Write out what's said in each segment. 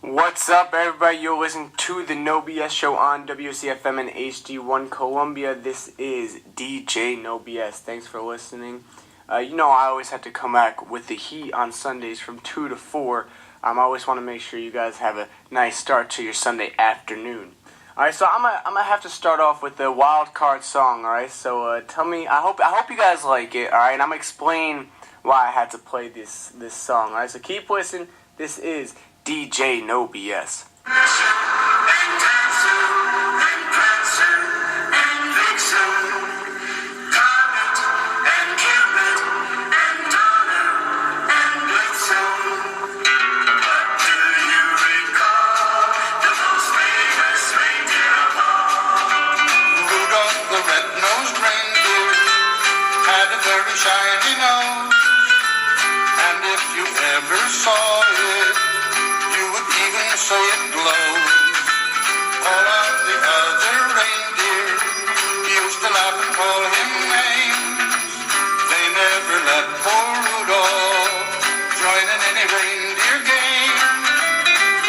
What's up, everybody? You're listening to the No BS Show on WCFM and HD1 Columbia. This is DJ No BS. Thanks for listening. I always have to come back with the heat on Sundays from 2 to 4. I always want to make sure you guys have a nice start to your Sunday afternoon. Alright, so I'm gonna have to start off with the wild card song, alright? So tell me, I hope you guys like it, alright? And I'm gonna explain why I had to play this song, alright? So keep listening. This is DJ No BS. Shiny nose, and if you ever saw it, you would even say it glows. All of the other reindeer used to laugh and call him names. They never let poor Rudolph join in any reindeer game.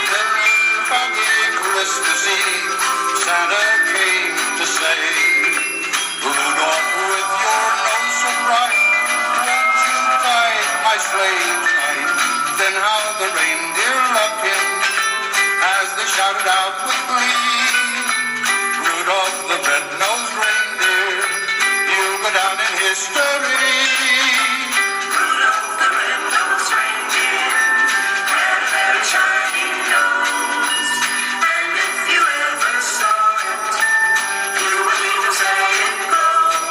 Then one foggy Christmas Eve, Santa came to say, Rudolph, with your nose so bright, my sleigh tonight. Then how the reindeer loved him as they shouted out with glee, Rudolph the red-nosed reindeer, you'll go down in history. Rudolph the red-nosed reindeer had a very shiny nose, and if you ever saw it, you would even say it glows.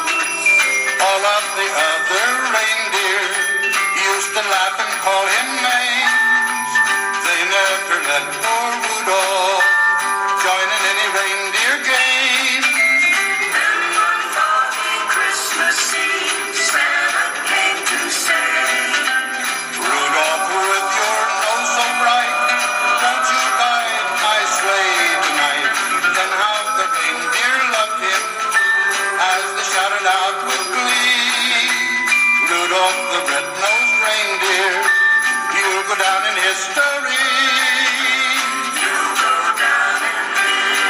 All of the other reindeer used to laugh and call him names. They never let poor Rudolph join in any reindeer game. Then one foggy Christmas Eve, Santa came to say, Rudolph, with your nose so bright, won't you guide my sleigh tonight? Then how the reindeer loved him as they shouted out with glee, Rudolph the red-nosed reindeer, you'll go down in history. You'll go down in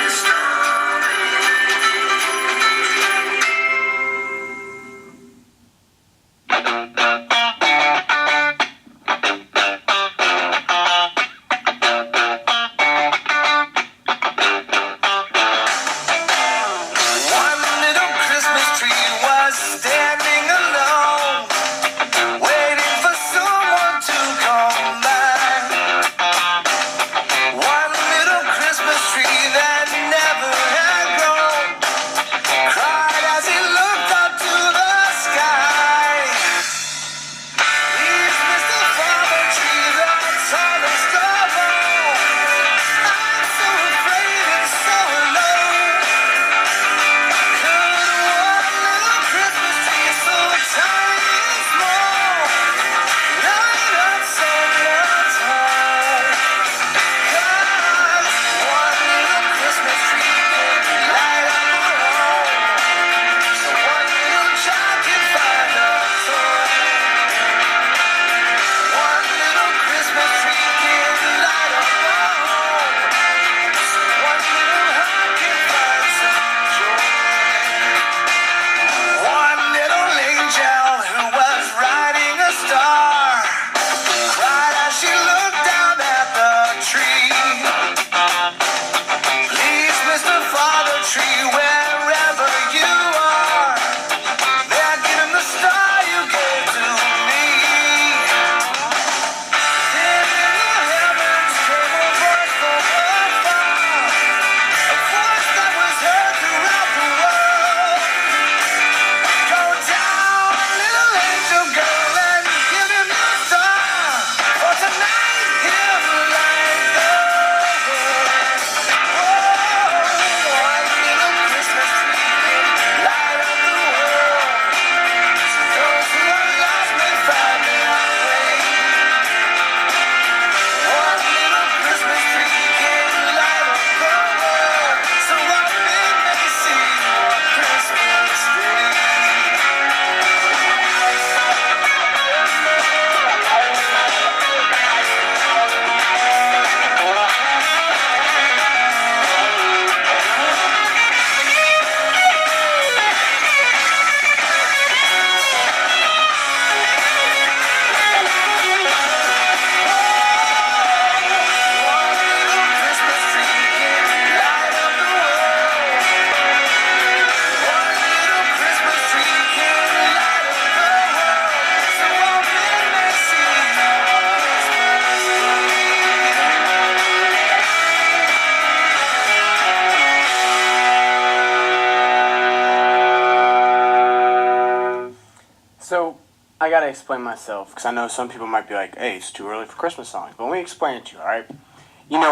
history. One little Christmas tree was standing alone, waiting for someone to come by. gotta explain myself, because I know some people might be like, hey, it's too early for Christmas songs. But let me explain it to you, alright?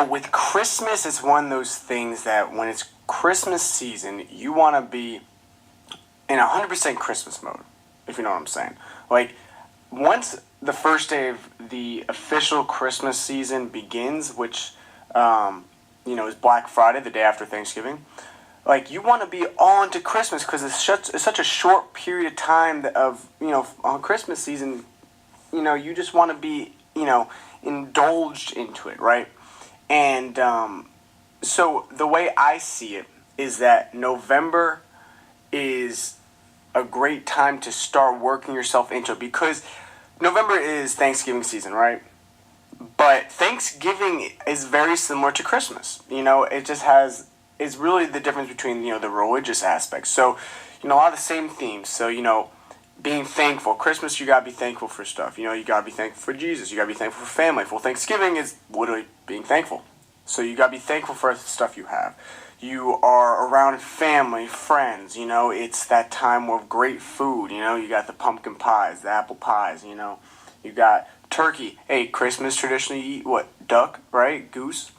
With Christmas, it's one of those things that when it's Christmas season, you want to be in 100% Christmas mode, if you know what I'm saying. Like, once the first day of the official Christmas season begins, which, is Black Friday, the day after Thanksgiving, like, you want to be all into Christmas because it's such a short period of time on Christmas season, you just want to be, indulged into it, right? And so the way I see it is that November is a great time to start working yourself into it, because November is Thanksgiving season, right? But Thanksgiving is very similar to Christmas. It's really the difference between, the religious aspects. So, a lot of the same themes. So, being thankful. Christmas, you gotta be thankful for stuff. You gotta be thankful for Jesus. You gotta be thankful for family. Well, Thanksgiving is literally being thankful. So you gotta be thankful for the stuff you have. You are around family, friends. It's that time of great food. You got the pumpkin pies, the apple pies. You got turkey. Hey, Christmas traditionally you eat what? Duck, right? Goose.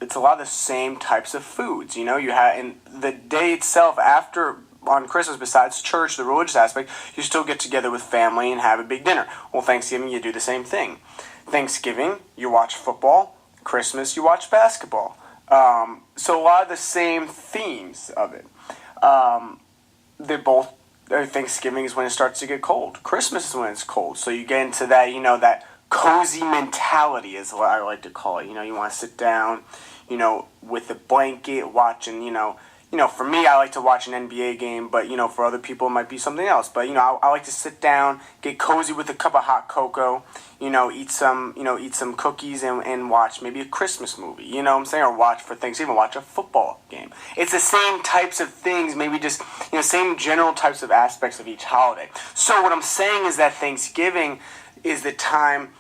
It's a lot of the same types of foods. You have, and the day itself after on Christmas, besides church, the religious aspect, you still get together with family and have a big dinner. Well, Thanksgiving, you do the same thing. Thanksgiving, you watch football. Christmas, you watch basketball. So a lot of the same themes of it. Thanksgiving is when it starts to get cold. Christmas is when it's cold. So you get into that, that cozy mentality is what I like to call it. You want to sit down, with a blanket, watching, for me, I like to watch an NBA game, but, for other people, it might be something else. But, I like to sit down, get cozy with a cup of hot cocoa, eat some cookies and watch maybe a Christmas movie, you know what I'm saying? Or watch for Thanksgiving, watch a football game. It's the same types of things, maybe just, same general types of aspects of each holiday. So what I'm saying is that Thanksgiving is the time,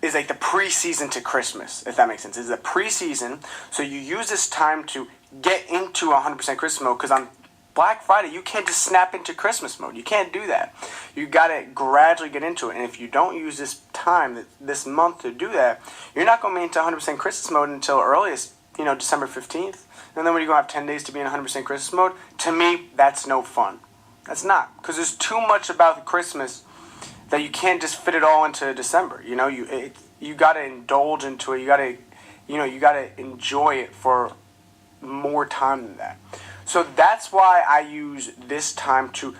is like the preseason to Christmas, if that makes sense. It's a preseason, so you use this time to get into 100% Christmas mode, because on Black Friday, you can't just snap into Christmas mode. You can't do that. You got to gradually get into it, and if you don't use this time, this month to do that, you're not going to be into 100% Christmas mode until earliest, December 15th, and then when you're going to have 10 days to be in 100% Christmas mode, to me, that's no fun. That's not, because there's too much about the Christmas that you can't just fit it all into December. You got to indulge into it. You got to enjoy it for more time than that. So that's why I use this time to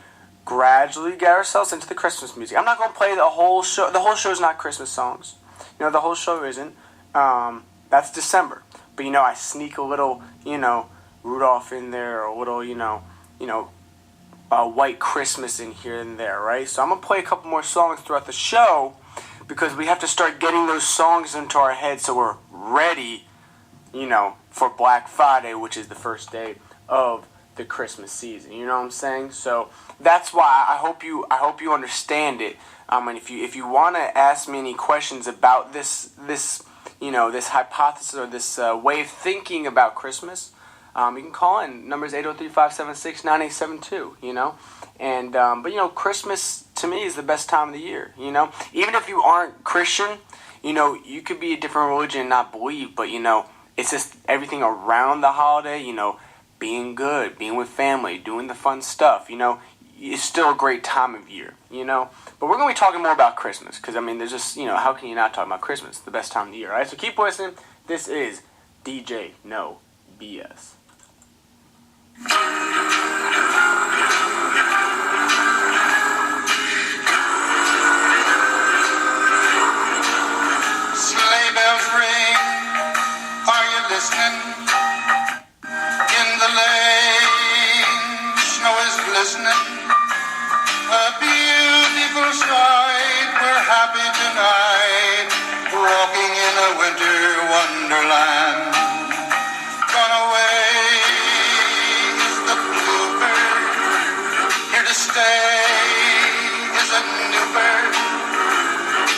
gradually get ourselves into the Christmas music. I'm not going to play the whole show. The whole show is not Christmas songs. The whole show isn't. That's December. But I sneak a little, Rudolph in there, or a little, White Christmas in here and there, right? So I'm going to play a couple more songs throughout the show, because we have to start getting those songs into our head so we're ready, for Black Friday, which is the first day of the Christmas season. You know what I'm saying? So that's why I hope you understand it. And if you want to ask me any questions about this hypothesis or this way of thinking about Christmas, you can call in. Number is 803-576-9872, And, but, Christmas, to me, is the best time of the year, Even if you aren't Christian, you could be a different religion and not believe, but, it's just everything around the holiday, being good, being with family, doing the fun stuff, it's still a great time of year, But we're going to be talking more about Christmas, because, there's just, how can you not talk about Christmas? The best time of the year, right? So keep listening. This is DJ No BS. Sleigh bells ring, are you listening? In the lane, snow is glistening. A beautiful sight, we're happy tonight, walking in a winter wonderland. Gone away is the bluebird, here to stay is a new bird.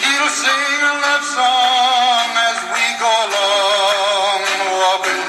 He'll sing a love song as we go along, walking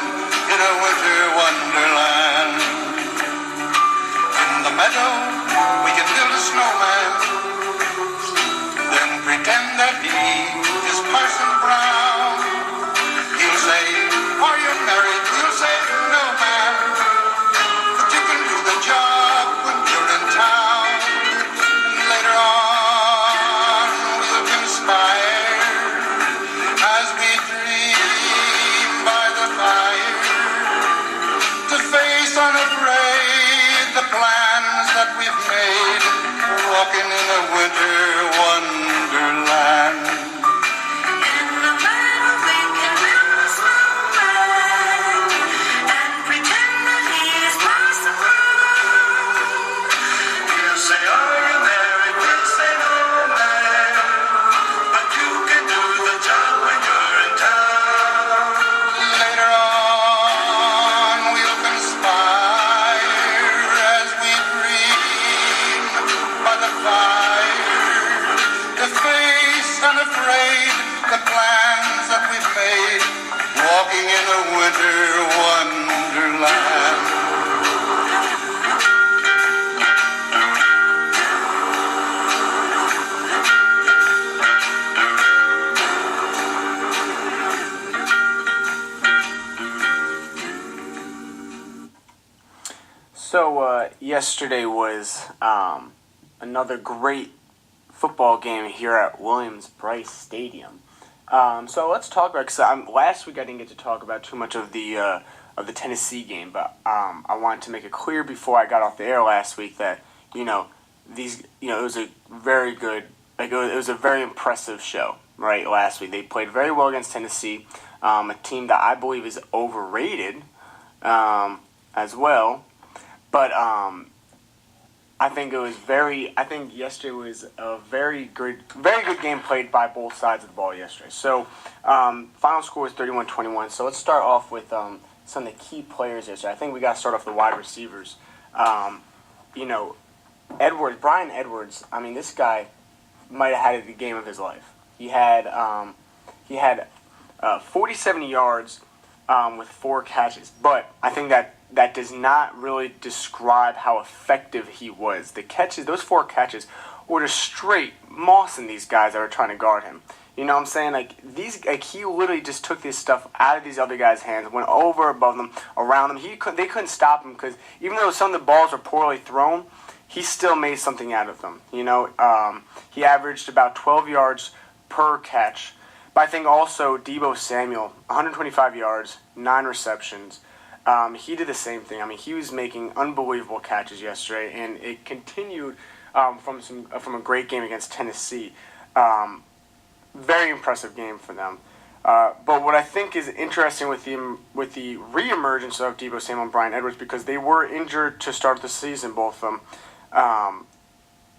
a winter wonderland. In the meadow we can build a snowman and pretend that he is Parson Brown. He'll say, "Are you married?" We'll say, "No, man, but you can do the job when you're in town." Later on, we'll conspire as we dream by the fire to face unafraid the plans that we've made, walking in a winter wonderland. So yesterday was another great football game here at Williams-Brice Stadium. So let's talk about, because last week I didn't get to talk about too much of the Tennessee game, but I wanted to make it clear before I got off the air last week that it was a very good, it was a very impressive show, right? Last week they played very well against Tennessee, a team that I believe is overrated as well. But I think yesterday was a very good game played by both sides of the ball yesterday. So final score was 31-21. So let's start off with some of the key players yesterday. I think we got to start off the wide receivers. Bryan Edwards. I mean, this guy might have had the game of his life. He had 47 yards with 4 catches, but I think that does not really describe how effective he was. Those 4 catches were just straight mossing these guys that were trying to guard him. You know what I'm saying? He literally just took this stuff out of these other guys' hands, went over, above them, around them. They couldn't stop him because even though some of the balls were poorly thrown, he still made something out of them. He averaged about 12 yards per catch. But I think also Deebo Samuel, 125 yards, 9 receptions. He did the same thing. I mean, he was making unbelievable catches yesterday, and it continued from a great game against Tennessee. Very impressive game for them. But what I think is interesting with the reemergence of Deebo Samuel and Bryan Edwards, because they were injured to start the season, both of them.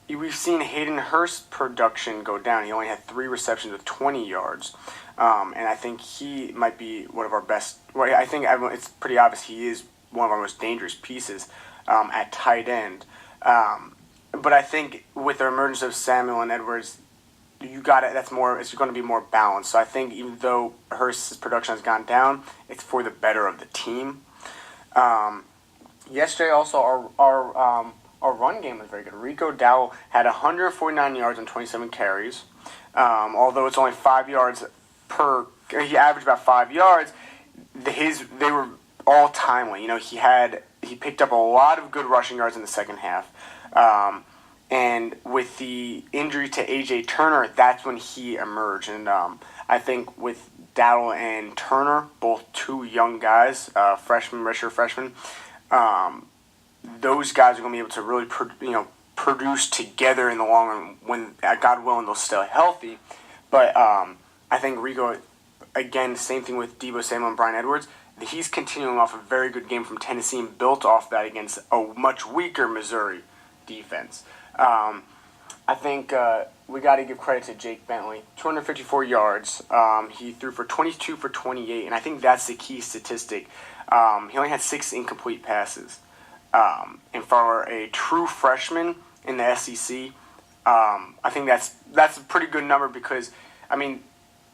We've seen Hayden Hurst's production go down. He only had 3 receptions with 20 yards. And I think he might be one of our best. Well, I think it's pretty obvious he is one of our most dangerous pieces at tight end. But I think with the emergence of Samuel and Edwards, it's going to be more balanced. So I think even though Hurst's production has gone down, it's for the better of the team. Yesterday also our run game was very good. Rico Dowell had 149 yards and 27 carries. Although it's only 5 yards he averaged about 5 yards. They were all timely. He picked up a lot of good rushing yards in the second half. And with the injury to A.J. Turner, that's when he emerged. And I think with Dowell and Turner, both 2 young guys, redshirt freshmen, those guys are going to be able to really produce together in the long run when, God willing, they'll stay healthy. But I think Rico, again, same thing with Deebo Samuel and Bryan Edwards. He's continuing off a very good game from Tennessee and built off that against a much weaker Missouri defense. I think we got to give credit to Jake Bentley. 254 yards. He threw for 22 for 28, and I think that's the key statistic. He only had 6 incomplete passes. And for a true freshman in the SEC, I think that's a pretty good number because, I mean,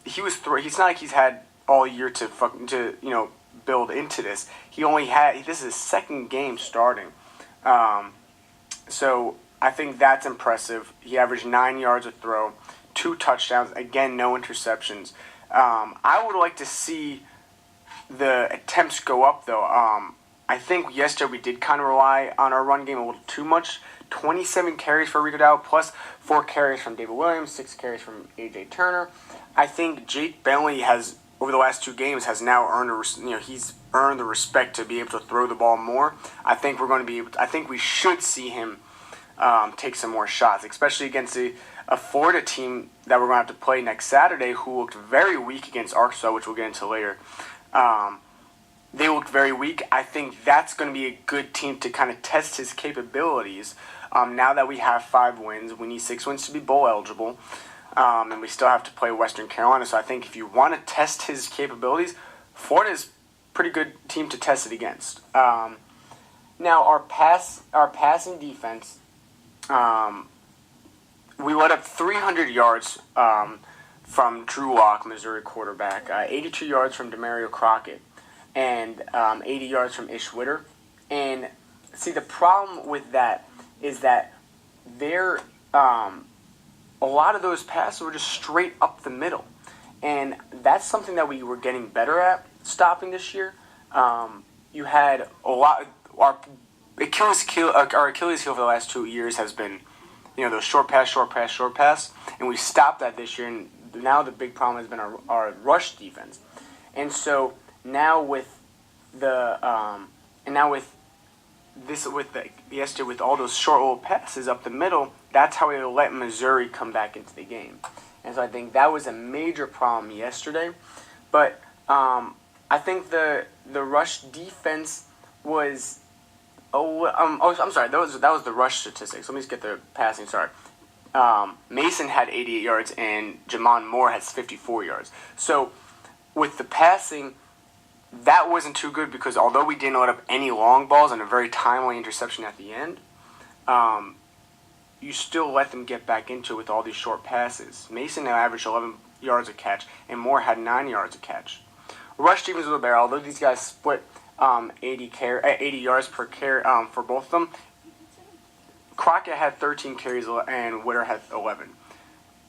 he's not like he's had all year to build into this. This is his second game starting. So I think that's impressive. He averaged 9 yards a throw, 2 touchdowns, again, no interceptions. I would like to see the attempts go up, though. I think yesterday we did kind of rely on our run game a little too much. 27 carries for Rico Dowell, plus 4 carries from David Williams, 6 carries from A.J. Turner. I think Jake Bentley has, over the last 2 games, has now he's earned the respect to be able to throw the ball more. I think we should see him take some more shots, especially against a Florida team that we're going to have to play next Saturday, who looked very weak against Arkansas, which we'll get into later. They looked very weak. I think that's going to be a good team to kind of test his capabilities. Now that we have 5 wins, we need 6 wins to be bowl eligible, and we still have to play Western Carolina. So I think if you want to test his capabilities, Florida's a pretty good team to test it against. Now our passing defense, we let up 300 yards from Drew Lock, Missouri quarterback, 82 yards from Demario Crockett, and 80 yards from Ish Witter. And see, the problem with that is that a lot of those passes were just straight up the middle, and that's something that we were getting better at stopping this year. You had a lot. Our Achilles heel for the last 2 years has been, those short pass, and we stopped that this year. And now the big problem has been our rush defense. And so now with yesterday with all those short little passes up the middle, that's how we let Missouri come back into the game. And so I think that was a major problem yesterday. But I think the rush defense was. I'm sorry. That was the rush statistics. Let me just get the passing. Sorry. Mason had 88 yards and Jamon Moore has 54 yards. So with the passing, that wasn't too good because although we didn't let up any long balls and a very timely interception at the end, you still let them get back into it with all these short passes. Mason now averaged 11 yards a catch and Moore had 9 yards a catch. Rush defense was a little better, although these guys split 80 yards per carry for both of them. Crockett had 13 carries and Witter had 11.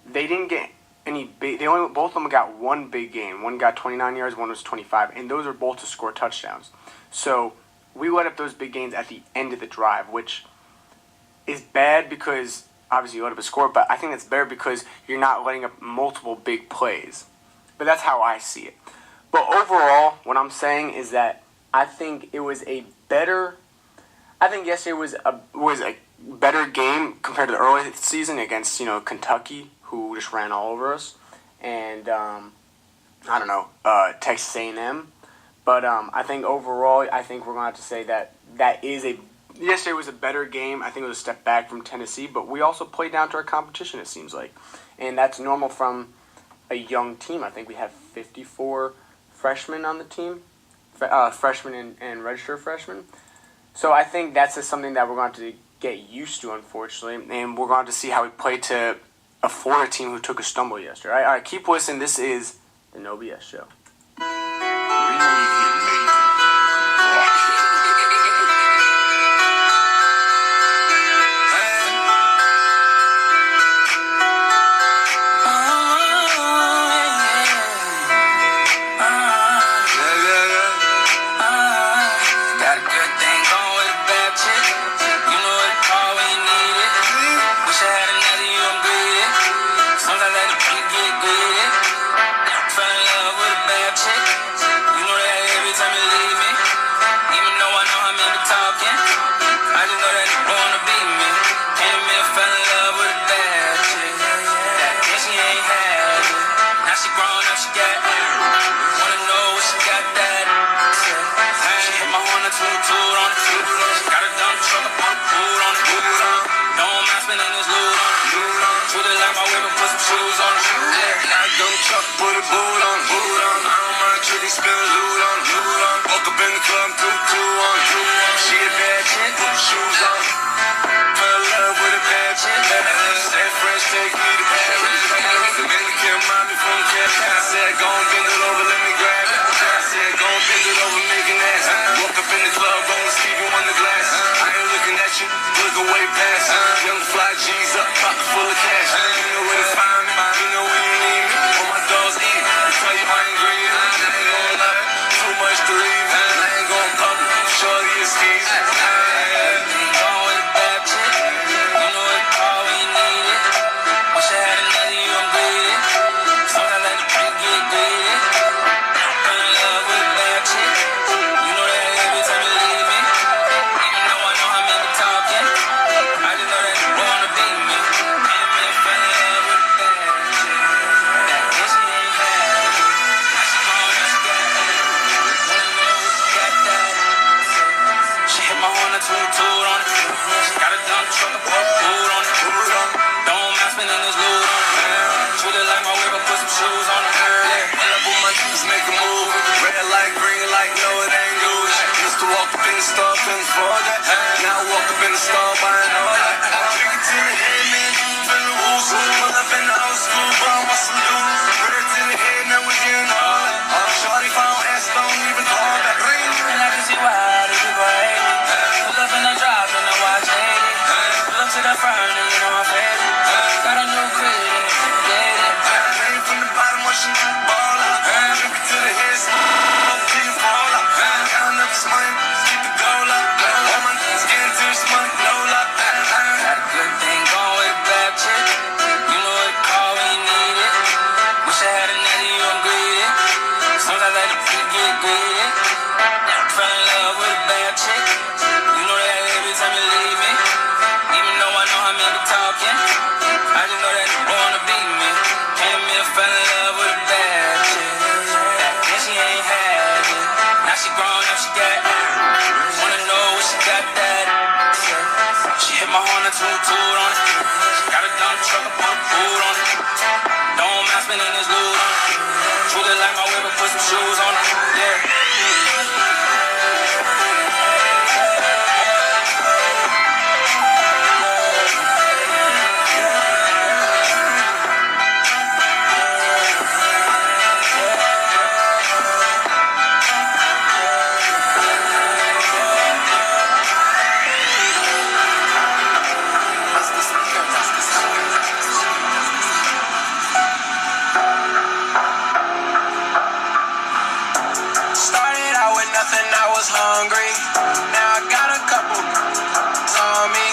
They didn't get any big. Both of them got one big gain. One got 29 yards, one was 25, and those were both to score touchdowns. So we let up those big gains at the end of the drive, which is bad because obviously you let up a score, but I think it's better because you're not letting up multiple big plays. But that's how I see it. But overall, what I'm saying is that I think it was a better. I think yesterday was a better game compared to the early season against Kentucky, who just ran all over us, and Texas A&M. But I think overall, we're gonna have to say that yesterday was a better game. I think it was a step back from Tennessee, but we also played down to our competition. It seems like, and that's normal from a young team. I think we have 54 freshmen on the team, freshmen and registered freshmen. So I think that's just something that we're going to have to get used to, unfortunately, and we're going to see how we play to a Florida team who took a stumble yesterday. All right, keep listening. This is the No BS Show. couldn't afford that. Now I walk up in the store buying all that. Drink it to the head, man, feel the rules. Pull up in the old school, bro, what's some news? Put it to the head, now we getting all that. Shorty found ass, don't even call that ring. And I can see why the people hate me. Pull up in the drop and I watch daily. Pull up to the front and you know I'm faded. Got a new crib and it's dated. Came from the bottom, watching you ball out. Drink it to the head, smoke till you fall out. Counting up this money, keep the goal up. All my niggas getting to this money, low up. Got a good thing going with a bad chick. You know what to call when you need it. Wish I had a natty, you I'm greedy. Sometimes I get greedy. Fell in love with a bad chick. You know that every time you leave me. Even though I know how men be talking, I just know that you wanna beat me. Came here, fell in love with a bad chick. Then she ain't had it. Now she grown up, she got it. Wanna know what she got that. She hit my horn and toot on it. Got a dump truck, I put a boot on it. Don't mind spending this loot on it. Truly like my whip, I put some shoes on it. Yeah. Started out with nothing, I was hungry. Now I got a couple on me.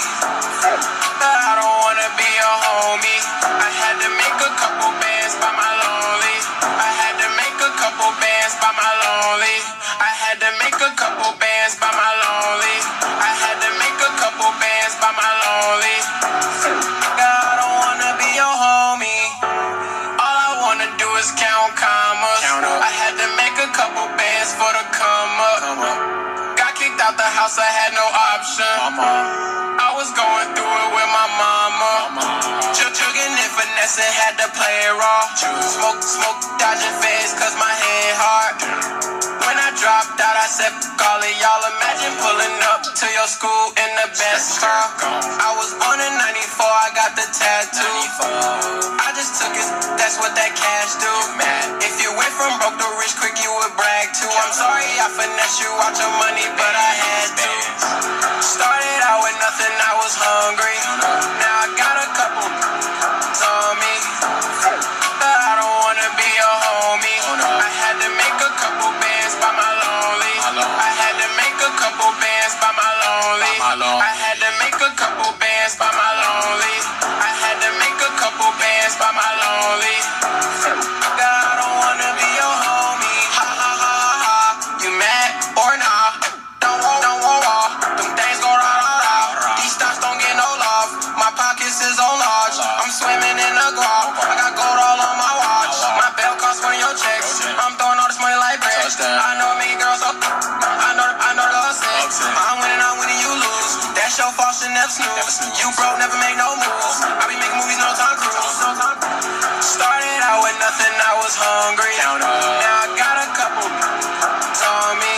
But I don't wanna be a homie. I had to make a couple bands by my lonely. I had to make a couple bands by my lonely. I had to make a couple bands by my lonely. I had to make a couple bands by my lonely. I don't wanna be your homie. All I wanna do is count commas. I had to make a couple bands for the come up. Got kicked out the house, I had no option. I was going through it with my mama. Chugging and finessing, had to play it raw. Smoke, dodging fades, cause my head hard. When I dropped out, I said, call it, y'all imagine pulling up to your school in the best car. I was born in 94, I got the tattoo. I just took it, that's what that cash do. If you went from broke to rich quick, you would brag too. I'm sorry I finessed you out your money, but I had to. Started out with nothing, I was hungry. Now I got a couple on me. But I don't wanna be a homie. I had to make a couple bands by my lonely. I had to make a couple bands by my lonely. I had to make a couple bands by my lonely. I had to make a couple bands by my lonely. God, I don't wanna be your homie. Ha ha ha ha. You mad or nah? Don't walk. Them things go rah. These stocks don't get no love. My pockets is on large. I'm swimming in the guap. I got gold all on my watch. My belt costs one of your checks. I'm throwing all this money like bread. I know it make girls up. I know the Lord said. I'm winning, you lose. That's your fault, should never snooze. You broke, never make no moves. I be making movies, no time cruise. Started out with nothing, I was hungry. Now I got a couple on me.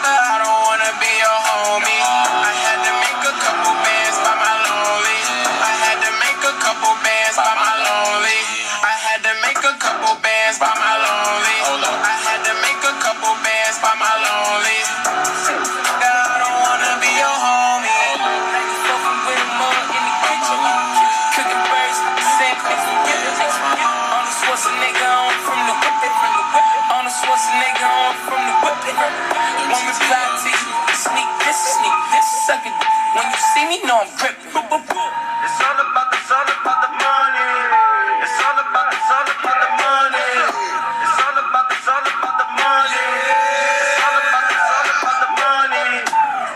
But I don't wanna be a homie. I had to make a couple bands by my lonely. I had to make a couple bands by my lonely. I had to make a couple bands by my lonely. I had to make a couple bands by my lonely. God, I don't wanna be your homie. Fucking with him up in the kitchen, cooking birds, sandwich. On the Schwarzenegger on from the whip. On the Schwarzenegger on from the whip. One reply to you, sneak this, suck it. When you see me, know I'm gripping. It's all about the money. It's all about the money. It's all about the money. It's all about the money.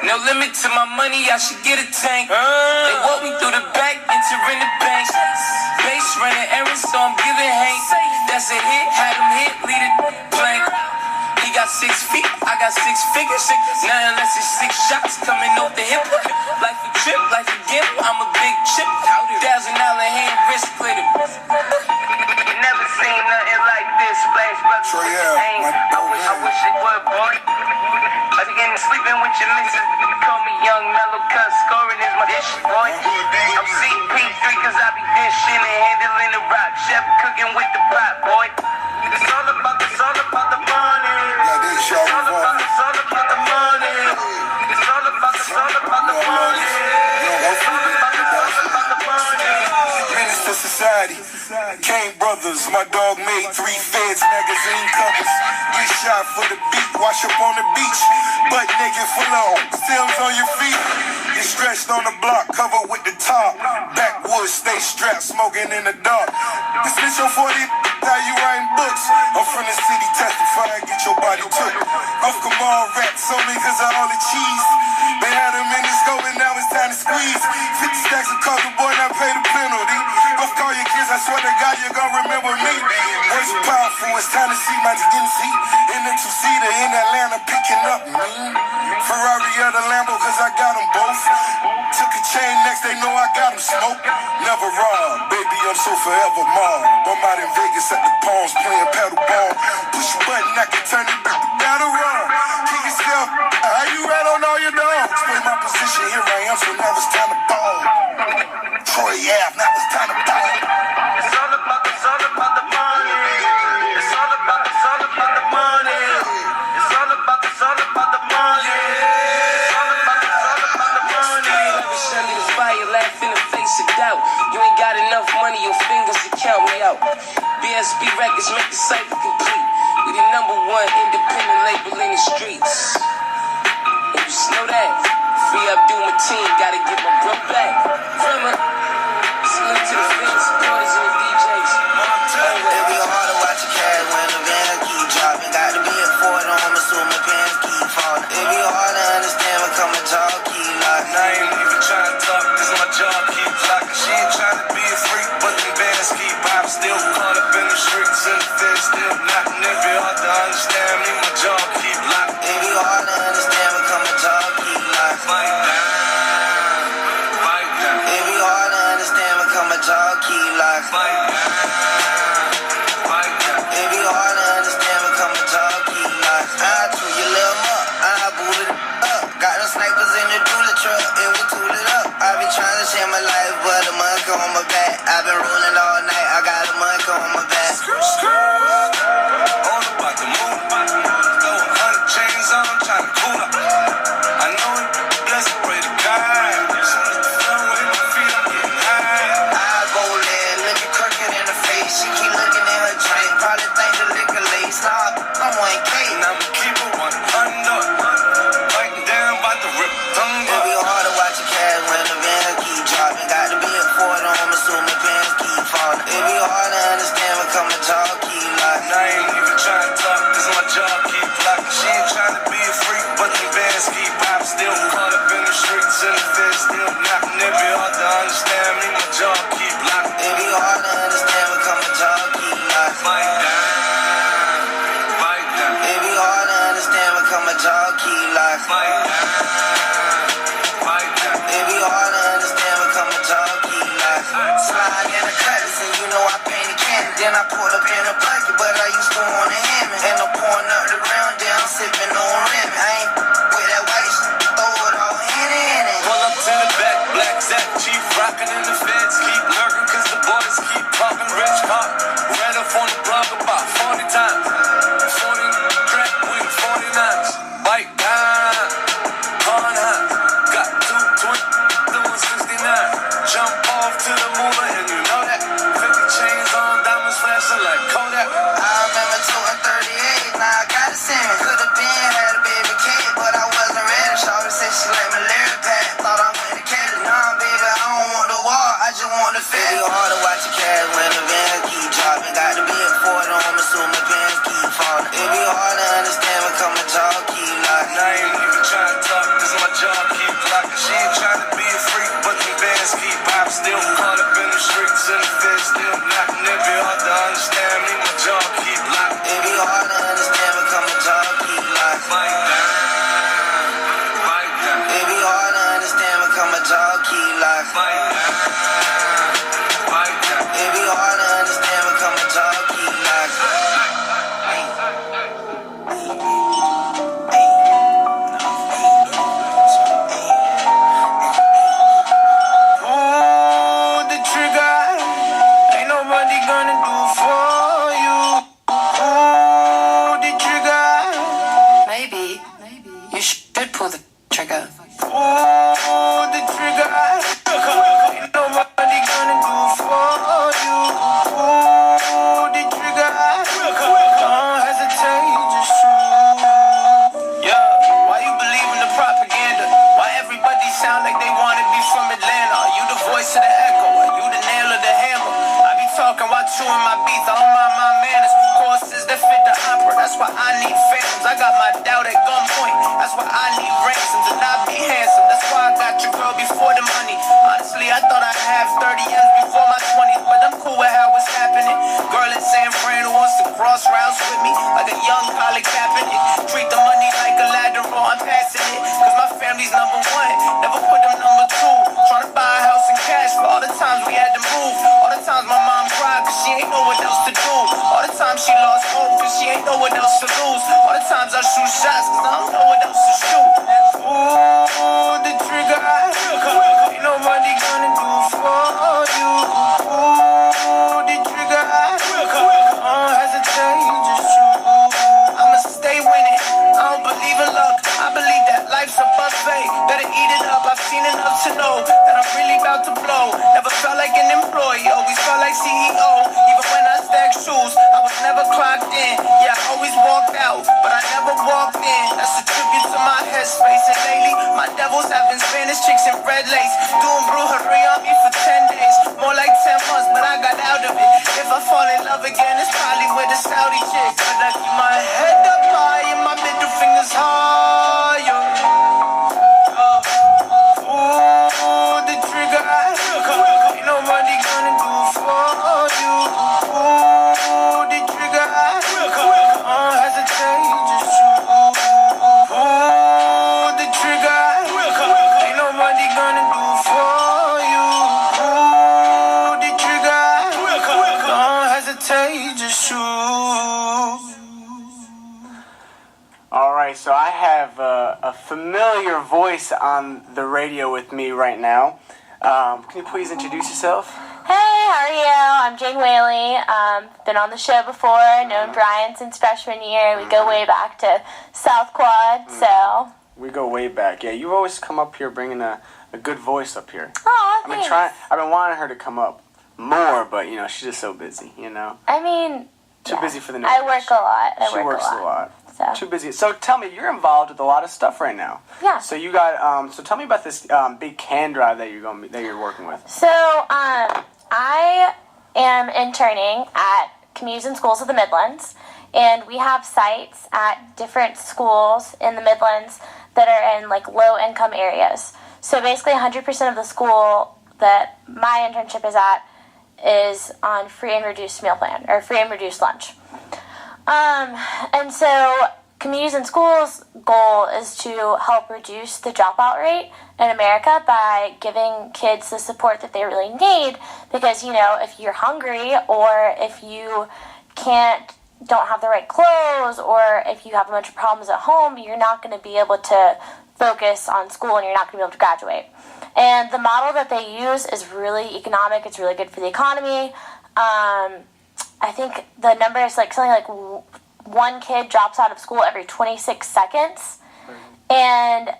No limit to my money, I should get a tank. They walk me through the back, entering the bank. Base running errands, so I'm giving Hank. That's a hit, had him hit, lead it blank. He got 6 feet, I got 6 figures. Nothing less than 6 shots coming off the hip. Life a trip, life a gift, I'm a big chip. $1,000 hand wrist glitter. Never seen nothing like this, Flash, brother. Sure, yeah. I wish it would, boy. I begin sleeping with want you listen. Call me young, mellow, cuz scoring is my dish, boy. I'm CP3 cause I be dishing and handling the rock. Chef cooking with the pot, boy. It's all about the money. It's all about the money. It's all about the money. It's all about the money. Menace to society. Kane Brothers, my dog made 3 feds magazine covers. Get shot for the beat, wash up on the beach. Butt naked full of stems on your feet. Get stretched on the block, covered with the top. Backwoods, stay strapped, smoking in the dark. This bitch on 40, how you writing books? I'm from the city, testify and get your body took. Off Kamal rats on me cause of all the cheese. They had him in the scope and now it's time to squeeze. 50 stacks of coke, boy, now pay the penalty. Go call your kids, I swear to God, you're gonna remember me. Words powerful, it's time to see my DNC. In the 2-seater in Atlanta, picking up Ferrari or the Lambo, cause I got them both. Took a chain next, they know I got them smoked. Never robbed, baby, I'm so forever mobbed. I'm out in Vegas at the Palms, playing paddle ball. Push a button, I can turn it back, gotta run. Kick yourself, how you rat on all your dogs? Play my position, here I am, so now it's time to ball. Troy Ave, now it's time to ball. It's all about the money. It's all about the money. It's all about the money. It's all about the money. Shelly the fire, laugh in the face of doubt. You ain't got enough money, your fingers to count me out. BSB Records make the cipher complete. We the #1 independent label in the streets. And you just know that. Free Abdul Mateen, gotta get my bro back. Remember? Salute to the fans, supporters, and the DJs. It be hard to watch a cat when the van keep dropping. Got to be a Ford on, assuming pants keep falling. It be hard to understand when coming talk keep locking. I ain't even trying to talk, cause my jaw keep locking. She ain't trying to be a freak, but the bands keep pop. Still caught up in the streets and the feds still knocking. It be hard to understand me, my jaw keep locking. It be hard to understand when coming talk keep locking. Fight down, fight down. It be hard to understand when coming talk keep locking. Fight down, fight down. It be hard to understand when coming talk keep locking. I chew your little up, I booted it up. Got the snipers in the dually truck, and we tool it up. I be trying to share my life, but the money on my back. I been rolling all night, I got the money on my back. All about the move, throw 100 chains on, trying to cool up. I know it, bless it, pray to God. Soon as the flow hit my feet, I'm getting high. I go there, looking crooked in the face. She keep looking at her drink, probably think the liquor lace. Nah, I'm 1K. And I'ma keep it 100, fighting down, about to rip tongue It be up. hard to watch a cat when the van keep dropping. Got to be a Ford on, assuming pants keep falling. It be hard to understand when coming talk keep locking. And I ain't even trying to talk, cause my jaw keep locking. She ain't trying to be a freak, but the bands keep pop. Still caught up in the streets and the feds still knocking. It be hard to understand me, my jaw keep locking. It be hard to understand when coming talk keep locking. Fight down, fight down. It be hard to understand when coming talk keep locking. Fight down, fight down. It be hard to understand when coming talk keep locking. Slide in the cutlass and you know I paint a candy. Then I pulled up in a bucket, but I used to want a hammer. And I'm pouring up the ground down, sipping on rim. I ain't with that white shit, throw it all in it. Pull up to the back, black Zach, chief rockin' and the feds keep lurking, cause the boys keep talking rich car. Ran up on the plug about 40 times. 40 crack with 49s. Bite down, on high. Got 220, doing 69. Jump off to the mover and you know that. 50 chains on, diamonds flashing like Kodak. I remember 2 why I need phantoms. I got my doubt at gunpoint. That's why I need ransoms and I be handsome. That's why I got your girl before the money. Honestly, I thought I'd have 30 years before my 20s, but I'm cool with how it's happening. Girl in San Fran who wants to cross routes with me like a young Colin Kaepernick. Treat the money like a ladder, I'm passing it. Cause my family's number one, never put them number two. Trying to buy a house in cash for all the times we had to move. All the times my mom cried cause she ain't know what else to do. All the times she lost hope cause she ain't know what else to lose. All the times I shoot shots cause I don't know what else to shoot. Ooh, the trigger ain't nobody gonna do for you. Ooh, the trigger don't hesitate, just shoot. I'ma stay winning, I don't believe in luck. I believe that life's a buffet, better eat it up. I've seen enough to know that I'm really about to blow. Never felt like an employee, always felt like CEO. Even when I stacked shoes, I was never clocked in. Yeah, I always walked out, but I never walked in. That's a tribute to my headspace. And lately, my devils have been Spanish chicks in red lace, doing brujeria on me for 10 days, more like 10 months, but I got out of it. If I fall in love again, it's probably with a Saudi chick. But I keep my head up high and my middle fingers higher. Ooh, the trigger ain't nobody gonna do for you. Ooh, the trigger don't hesitate, just shoot. Ooh, the trigger ain't nobody gonna do for you. Ooh, the trigger don't hesitate, just shoot. All right, so I have a familiar voice on the radio with me right now. Can you please introduce yourself? Hey, how are you? I'm Jane Whaley. Been on the show before, known Bryan since freshman year. We go way back to South Quad, so. We go way back. Yeah, you've always come up here bringing a good voice up here. Aw, I've thanks. been wanting her to come up more, but she's just so busy, I mean, Too yeah. busy for the I numbers. work a lot. She works a lot. So. Too busy. So tell me, you're involved with a lot of stuff right now. Yeah. So you got so tell me about this big can drive that you're working with. So, I am interning at community schools of the Midlands, and we have sites at different schools in the Midlands that are in like low-income areas. So basically, 100% of the school that my internship is at is on free and reduced meal plan or free and reduced lunch. And so communities and schools' goal is to help reduce the dropout rate in America by giving kids the support that they really need. Because, if you're hungry or if you don't have the right clothes or if you have a bunch of problems at home, you're not going to be able to focus on school and you're not going to be able to graduate. And the model that they use is really economic. It's really good for the economy. I think the number is something like one kid drops out of school every 26 seconds. And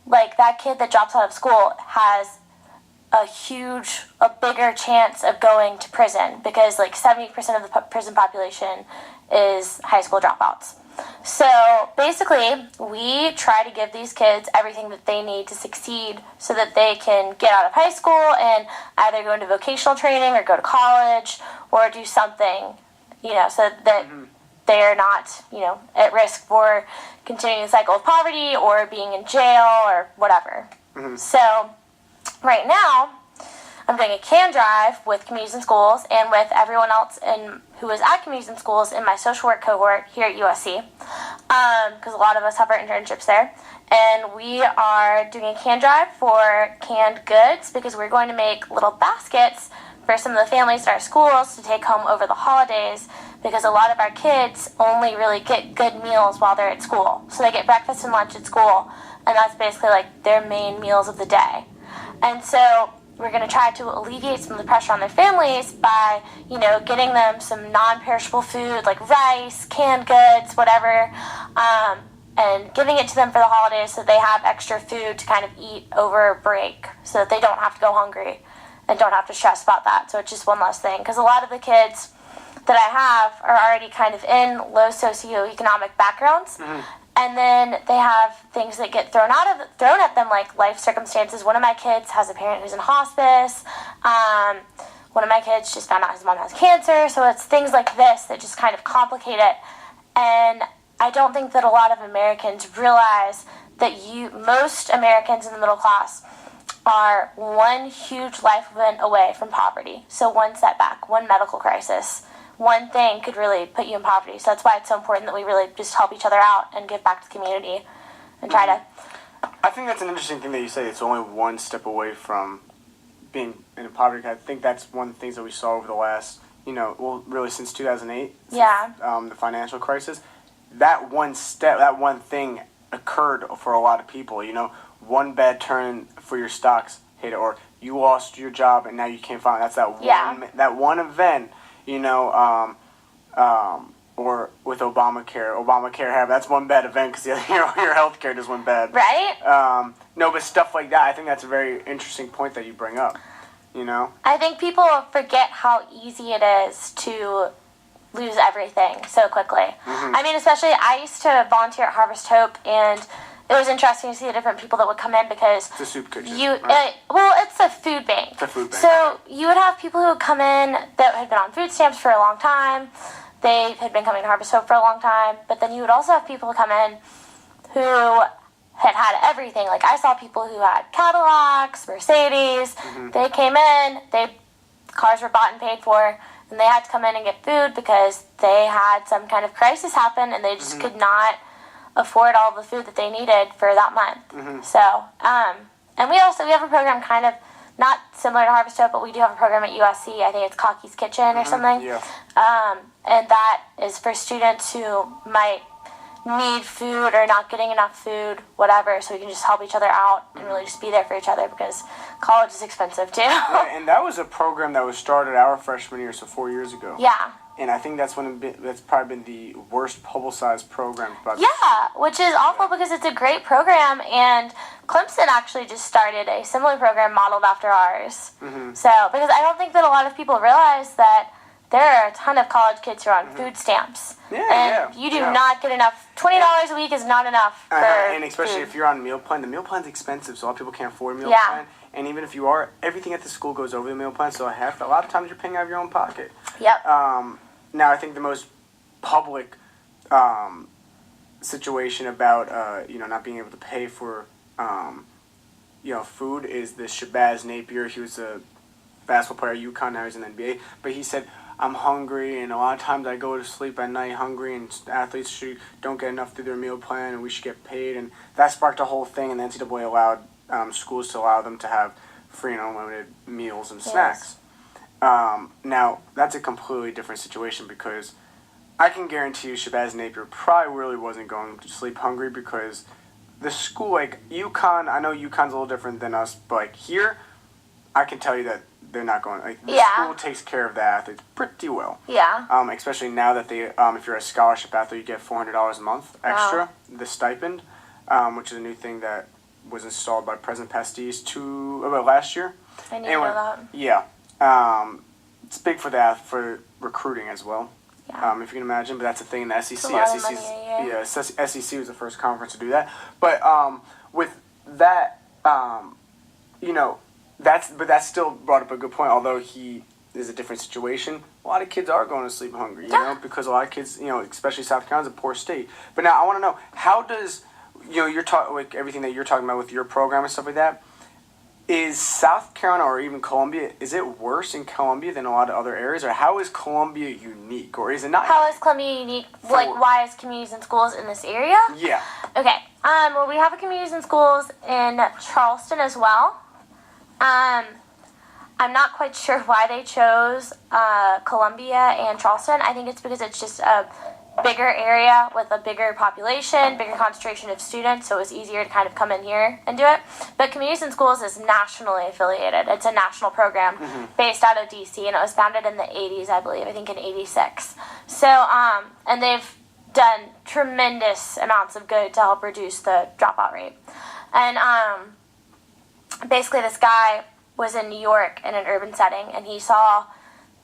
that kid that drops out of school has a bigger chance of going to prison because 70% of the prison population is high school dropouts. So basically, we try to give these kids everything that they need to succeed so that they can get out of high school and either go into vocational training or go to college or do something, so that they're not, at risk for continuing the cycle of poverty or being in jail or whatever. So right now, I'm doing a can drive with communities and schools and with everyone else who is at communities and schools in my social work cohort here at USC, because a lot of us have our internships there. And we are doing a can drive for canned goods because we're going to make little baskets for some of the families in our schools to take home over the holidays because a lot of our kids only really get good meals while they're at school. So they get breakfast and lunch at school, and that's basically their main meals of the day. And so we're going to try to alleviate some of the pressure on their families by, getting them some non-perishable food like rice, canned goods, whatever, and giving it to them for the holidays so they have extra food to kind of eat over a break so that they don't have to go hungry and don't have to stress about that. So it's just one less thing. Because a lot of the kids that I have are already kind of in low socioeconomic backgrounds. And then they have things that get thrown at them, like life circumstances. One of my kids has a parent who's in hospice. One of my kids just found out his mom has cancer. So it's things like this that just kind of complicate it. And I don't think that a lot of Americans realize that most Americans in the middle class are one huge life event away from poverty. So one setback, one medical crisis, one thing could really put you in poverty. So that's why it's so important that we really just help each other out and give back to the community and try to. I think that's an interesting thing that you say. It's only one step away from being in poverty. I think that's one of the things that we saw over the last, really since 2008, Yeah. the financial crisis. That one step, that one thing occurred for a lot of people. One bad turn for your stocks hit it, or you lost your job and now you can't find it. That's that one event. Or with Obamacare happened. That's one bad event because your health care just went bad. Right? No, but stuff like that, I think that's a very interesting point that you bring up. I think people forget how easy it is to lose everything so quickly. I mean, especially I used to volunteer at Harvest Hope, and it was interesting to see the different people that would come in because it's a soup kitchen. It's a food bank. It's a food bank. So you would have people who would come in that had been on food stamps for a long time. They had been coming to Harvest Hope for a long time, but then you would also have people come in who had everything. Like I saw people who had Cadillacs, Mercedes. They came in, cars were bought and paid for, and they had to come in and get food because they had some kind of crisis happen and they just could not afford all the food that they needed for that month. So, and we have a program kind of not similar to Harvest Hope, but we do have a program at USC. I think it's Cocky's Kitchen or something. Yeah. And that is for students who might need food or not getting enough food, whatever, so we can just help each other out and really just be there for each other because college is expensive too. Yeah, and that was a program that was started our freshman year, so 4 years ago. Yeah. And I think that's probably been the worst publicized program. Which is awful because it's a great program, and Clemson actually just started a similar program modeled after ours. So, because I don't think that a lot of people realize that there are a ton of college kids who are on food stamps. You do not get enough. $20 a week is not enough for and especially food. if you're on meal plan. The meal plan's expensive, so a lot of people can't afford a meal plan. And even if you are, everything at the school goes over the meal plan, so a lot of times you're paying out of your own pocket. Yep. Now, I think the most public situation about not being able to pay for food is the Shabazz Napier. He was a basketball player at UConn, now he's in the NBA. But he said, I'm hungry, and a lot of times I go to sleep at night hungry, and athletes don't get enough through their meal plan, and we should get paid. And that sparked a whole thing, and the NCAA allowed schools to allow them to have free and unlimited meals and snacks. Now, that's a completely different situation because I can guarantee you Shabazz Napier probably really wasn't going to sleep hungry because the school, like UConn, I know UConn's a little different than us, but like here, I can tell you that they're not going, the school takes care of the athletes pretty well. Yeah. Especially now that they, if you're a scholarship athlete, you get $400 a month extra, the stipend, which is a new thing that was installed by President Pastis last year. I didn't know that. Yeah. It's big for recruiting as well. Yeah. If you can imagine, but that's a thing in the SEC. It's a lot of money a year. SEC was the first conference to do that. But with that, that still brought up a good point. Although he is a different situation, a lot of kids are going to sleep hungry. Because a lot of kids, especially South Carolina's a poor state. But now I want to know, how does you're talking like everything that you're talking about with your program and stuff like that. Is South Carolina or even Columbia, is it worse in Columbia than a lot of other areas? Or how is Columbia unique? Or is it not? How is Columbia unique? Why is communities and schools in this area? Yeah. Okay. Well, we have a communities and schools in Charleston as well. I'm not quite sure why they chose Columbia and Charleston. I think it's because it's just a bigger area with a bigger population, bigger concentration of students, so it was easier to kind of come in here and do it. But Communities and Schools is nationally affiliated. It's a national program based out of DC, and it was founded in the 80s, I believe, I think in 86. So, and they've done tremendous amounts of good to help reduce the dropout rate. And basically this guy was in New York in an urban setting, and he saw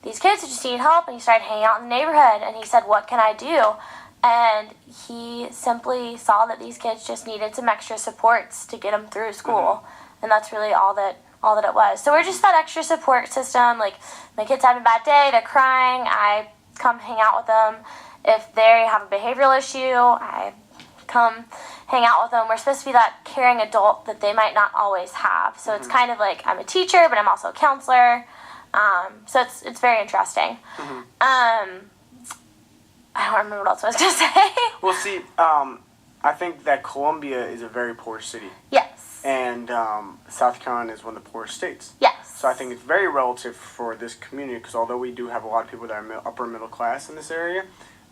these kids who just need help, and he started hanging out in the neighborhood, and he said, what can I do? And he simply saw that these kids just needed some extra supports to get them through school, and that's really all that it was. So we're just that extra support system. Like, my kids having a bad day, they're crying, I come hang out with them, If they have a behavioral issue, I come hang out with them. We're supposed to be that caring adult that they might not always have. So it's kind of like I'm a teacher, but I'm also a counselor. So it's very interesting. I don't remember what else I was going to say. Well, see, I think that Columbia is a very poor city. Yes. And South Carolina is one of the poorest states. Yes. So I think it's very relative for this community, because although we do have a lot of people that are upper middle class in this area,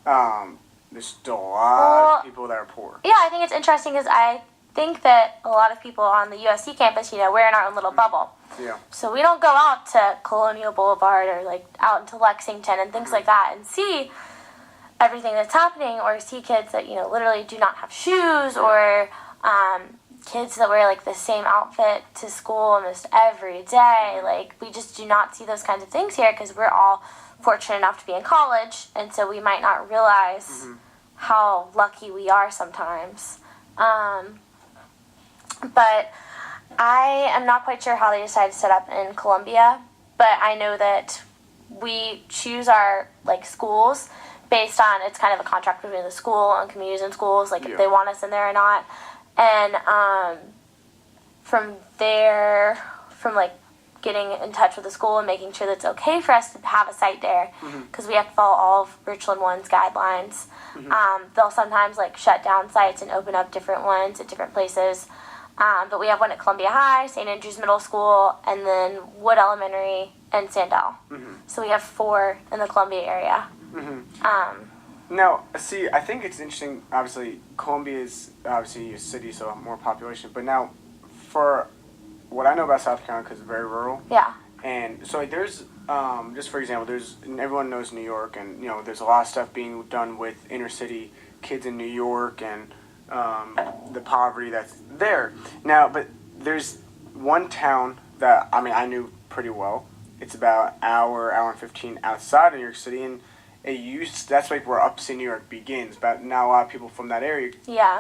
there's still a lot of people that are poor. Yeah, I think it's interesting because I think that a lot of people on the USC campus, we're in our own little bubble. Yeah. So we don't go out to Colonial Boulevard or like out into Lexington and things like that and see everything that's happening, or see kids that literally do not have shoes, or kids that wear like the same outfit to school almost every day. Like, we just do not see those kinds of things here because we're all fortunate enough to be in college, and so we might not realize how lucky we are sometimes. But I am not quite sure how they decided to set up in Columbia, but I know that we choose our schools based on, it's kind of a contract between the school and communities and schools, if they want us in there or not. And from there, from getting in touch with the school and making sure that it's okay for us to have a site there, because we have to follow all of Richland One's guidelines. They'll sometimes shut down sites and open up different ones at different places. But we have one at Columbia High, St. Andrews Middle School, and then Wood Elementary and Sandell. So we have 4 in the Columbia area. Now, see, I think it's interesting. Obviously, Columbia is obviously a city, so more population. But now, for what I know about South Carolina, because it's very rural. Yeah. And so there's, just for example, everyone knows New York, and there's a lot of stuff being done with inner city kids in New York and the poverty that's there. Now, but there's one town that I knew pretty well. It's about hour and 15 outside of New York City, and that's where upstate New York begins. But now a lot of people from that area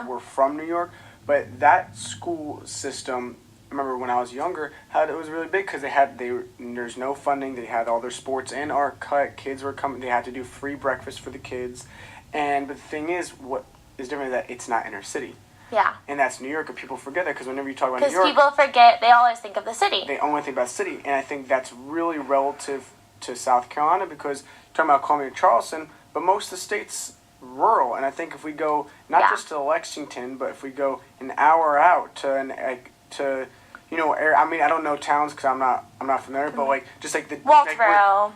were from New York. But that school system, I remember when I was younger, it was really big because there's no funding. They had all their sports and art cut. Kids were coming. They had to do free breakfast for the kids. But the thing is, what is different is that it's not inner city. Yeah. And that's New York, and people forget that because whenever you talk about New York, because people forget, they always think of the city. They only think about the city, and I think that's really relative to South Carolina, because you're talking about Columbia and Charleston, but most of the state's rural, and I think if we go not just to Lexington, but if we go an hour out to I don't know towns because I'm not familiar, but just the Walterboro.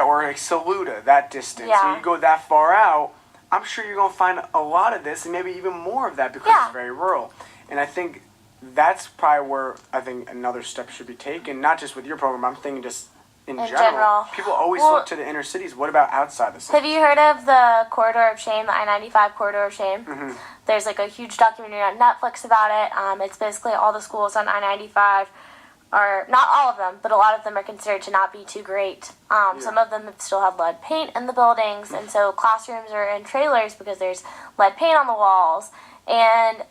Or Saluda, that distance. Yeah. So you go that far out, I'm sure you're gonna find a lot of this, and maybe even more of that because it's very rural. And I think that's probably where I think another step should be taken, not just with your program. I'm thinking just in general. People always look to the inner cities. What about outside the city? Have you heard of the Corridor of Shame, the I-95 Corridor of Shame? There's a huge documentary on Netflix about it. It's basically all the schools on I-95 are, not all of them, but a lot of them are considered to not be too great. Some of them have still had lead paint in the buildings, and so classrooms are in trailers because there's lead paint on the walls. And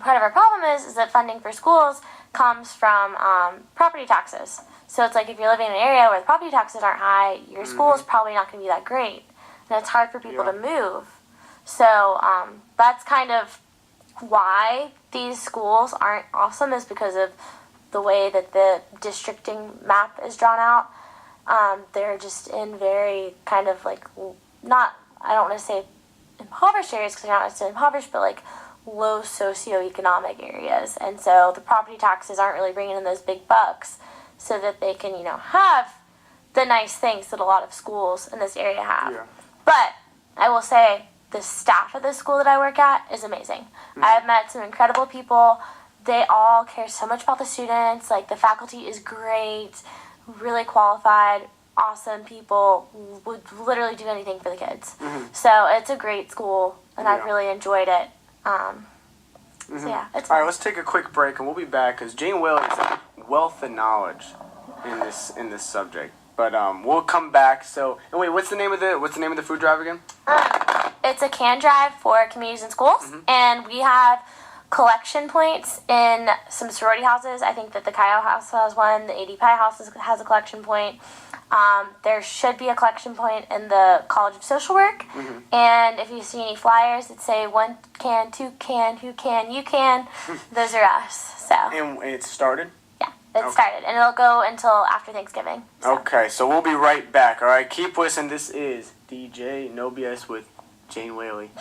part of our problem is that funding for schools comes from property taxes. So it's if you're living in an area where the property taxes aren't high, your school is probably not going to be that great. And it's hard for people to move. So that's kind of why these schools aren't awesome, is because of the way that the districting map is drawn out. They're just in very kind of not, I don't want to say impoverished areas because they're not necessarily impoverished, but low socioeconomic areas. And so the property taxes aren't really bringing in those big bucks so that they can, have the nice things that a lot of schools in this area have. Yeah. But I will say the staff at the school that I work at is amazing. I have met some incredible people. They all care so much about the students. The faculty is great, really qualified, awesome people, would literally do anything for the kids. So it's a great school, and I've really enjoyed it. So yeah, it's all right. Let's take a quick break, and we'll be back because Jane Whaley is a wealth of knowledge in this subject. But we'll come back. So, and wait, what's the name of the food drive again? It's a can drive for communities and schools, and we have collection points in some sorority houses. I think that the Kyle House has one. The AD Pie House has a collection point. There should be a collection point in the College of Social Work. And if you see any flyers that say 1 can, 2 can, who can, you can, those are us. So And it started? yeah, it started, and it'll go until after Thanksgiving. So. Okay, so we'll be right back. All right, keep listening. This is DJ No BS with Jane Whaley.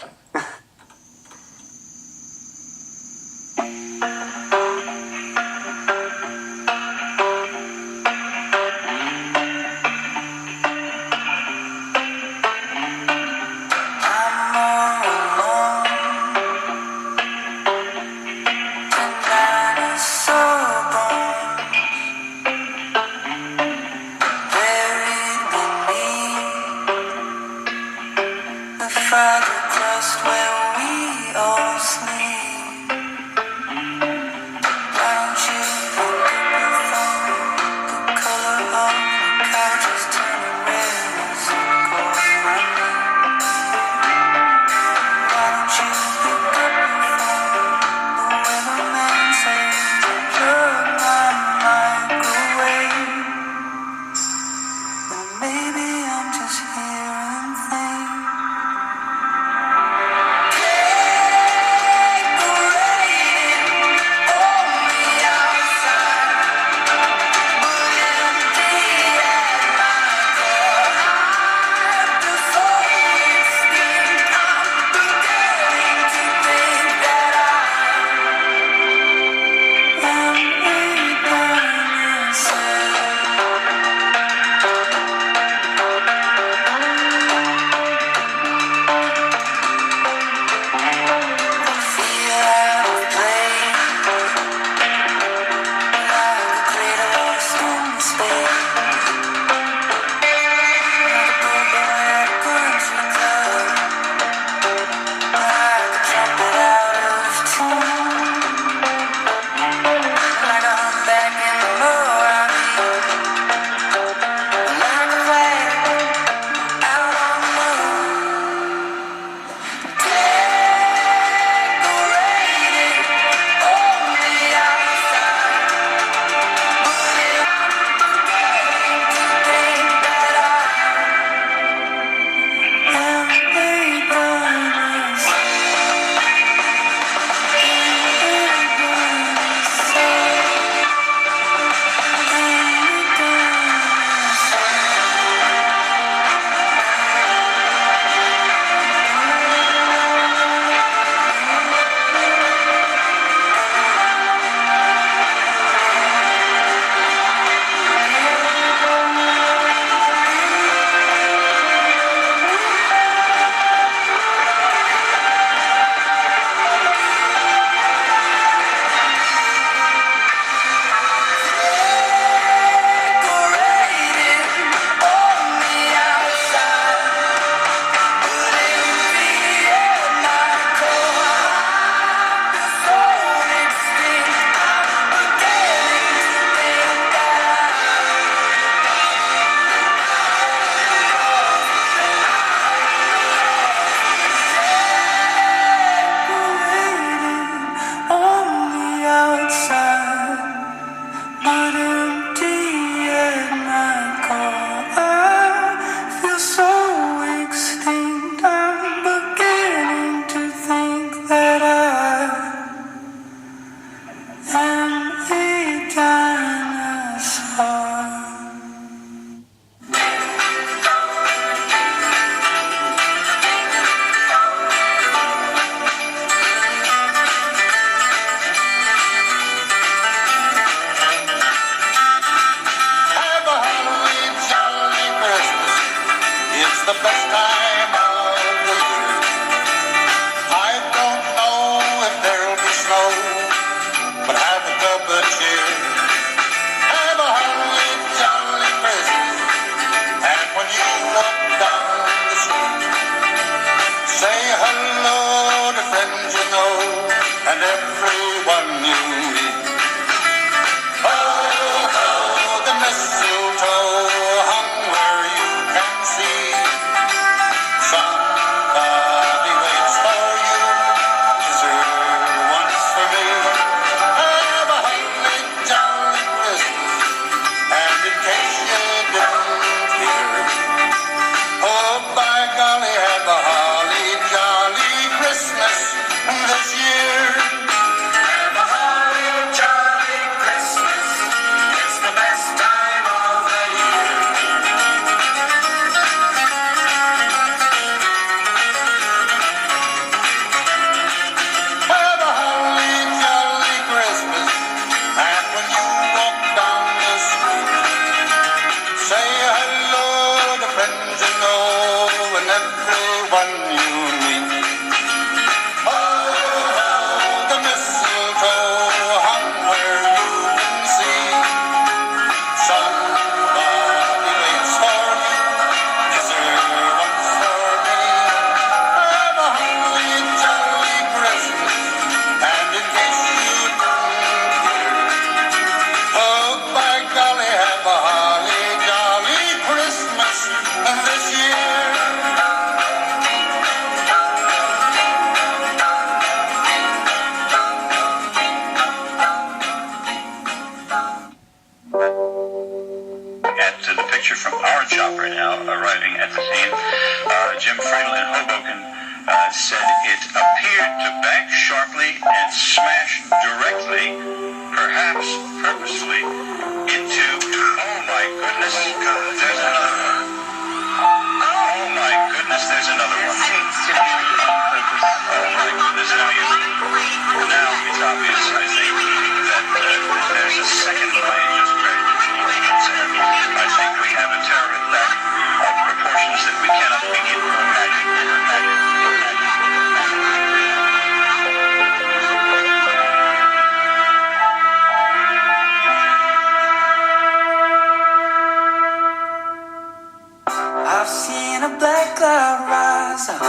the best time of the year. I don't know if there'll be snow, but have a cup of cheer. Have a holly jolly Christmas, and when you walk down the street, say hello to friends you know and everyone you meet. Oh, oh, the mistletoe hung where you can see. Somebody waits for you, kiss her once for me. Have a holly jolly Christmas, and in case you didn't picture from our chopper now arriving at the scene. Jim Friedel in Hoboken said it appeared to bank sharply and smash directly, perhaps purposefully, into, oh my goodness, there's another one. Oh my goodness, there's another one. Oh my goodness, now it's obvious, I think, that there's a second plane just I think we have a terror attack of proportions that we cannot begin to imagine. I've seen a black cloud rise up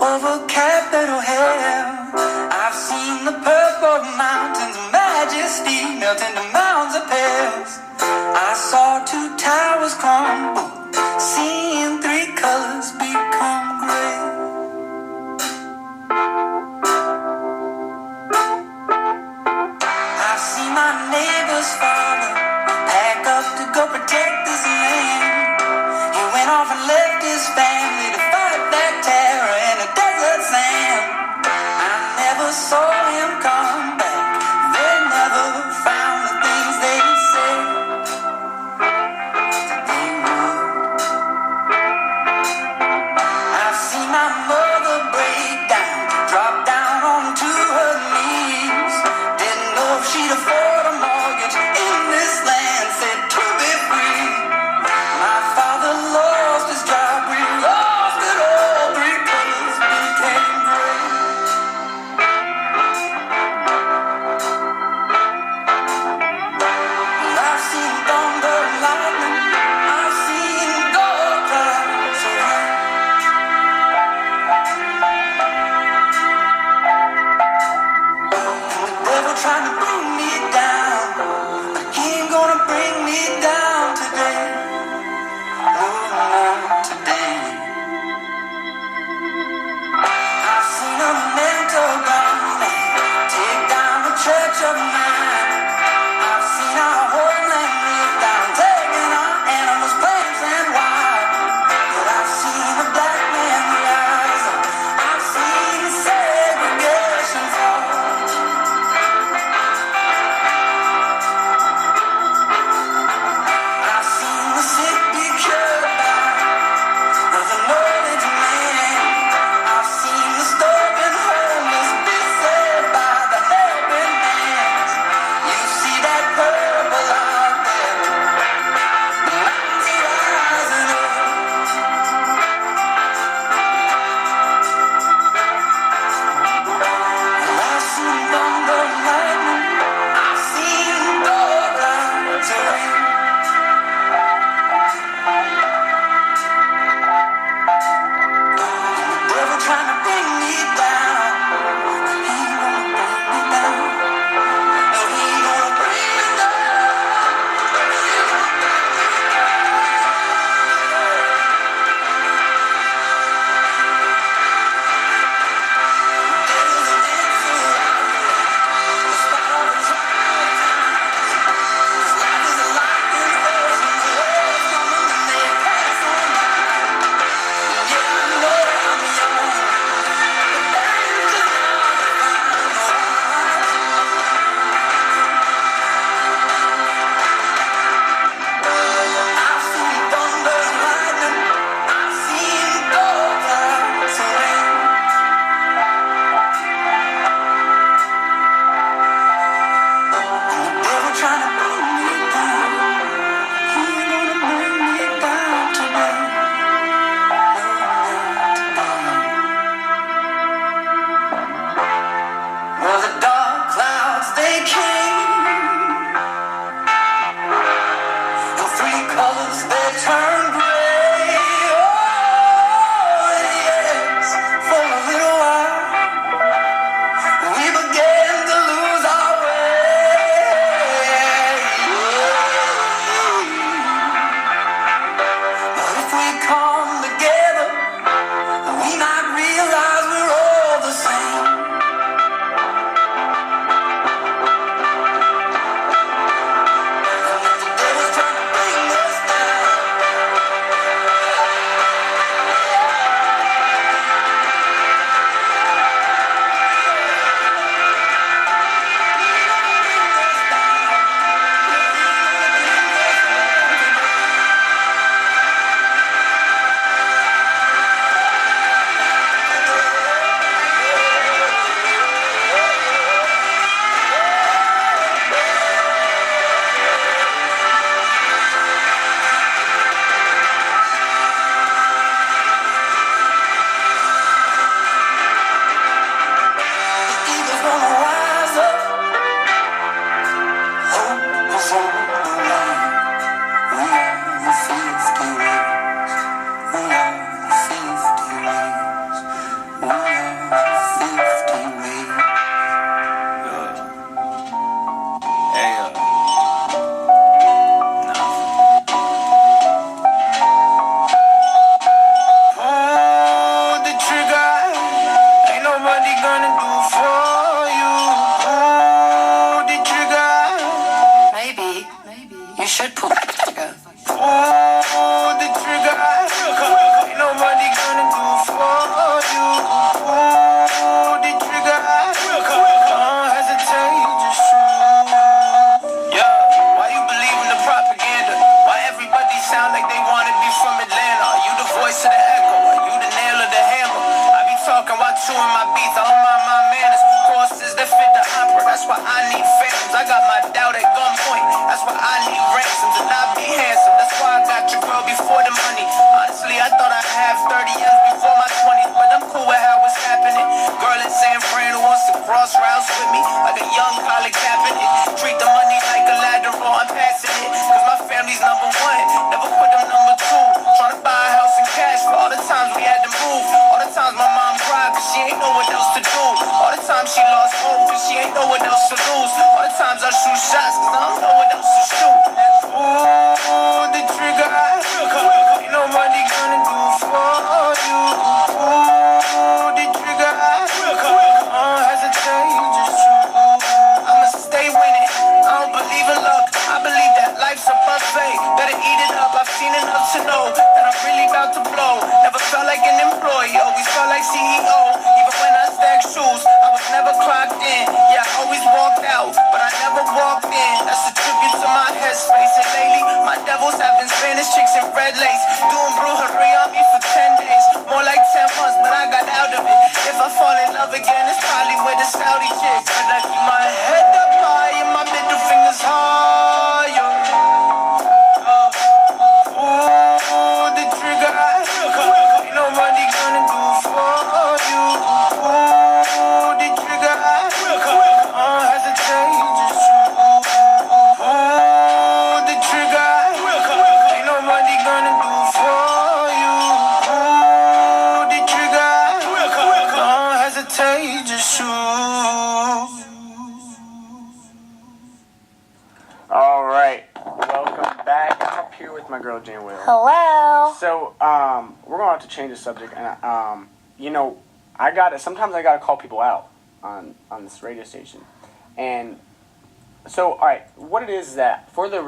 over Capitol Hill. I've seen the purple mountains of majesty melt into mounds of pills. I saw two towers crumble, seeing three colors become gray. I've seen my neighbor's father pack up to go protect this land. He went off and left his family to fight that terror in the desert sand. I never saw him come back. They never found the things they said they would. I've seen my mother break down, drop down onto her knees. Didn't know if she'd afford a mortgage in this land, said to be free. My father lost his job, we lost it all, three colors became gray. times she lost hope, cause she ain't know what else to lose. All the times I shoot shots, cause I don't know what else to shoot. Ooh, the trigger, ain't no money gonna do for you. Ooh, the trigger, hesitate, just shoot. I'ma stay winning, I don't believe in luck. I believe that life's a buffet, better eat it up. I've seen enough to know that I'm really about to blow. Never felt like an employee, always felt like CEO. Even when I stacked shoes, I was never clocked in. Yeah, I always walked out, but I never walked in. That's a tribute to my headspace. And lately, my devils have been Spanish chicks in red lace, doing brujeria on me for 10 days, more like 10 months, but I got out of it. If I fall in love again, it's probably with a Saudi chick. But I keep my head up high and my middle fingers higher. Ooh, the trigger, ain't no money gonna do for you. Ooh, the trigger, hesitate, just shoot. Ooh, the trigger, ain't no money gonna do for you. Ooh, the trigger, hesitate, just shoot. All right, welcome back. I'm up here with my girl Jane Will. Hello. So, we're going to have to change the subject, and sometimes I gotta call people out on this radio station, and so, all right, what it is that for the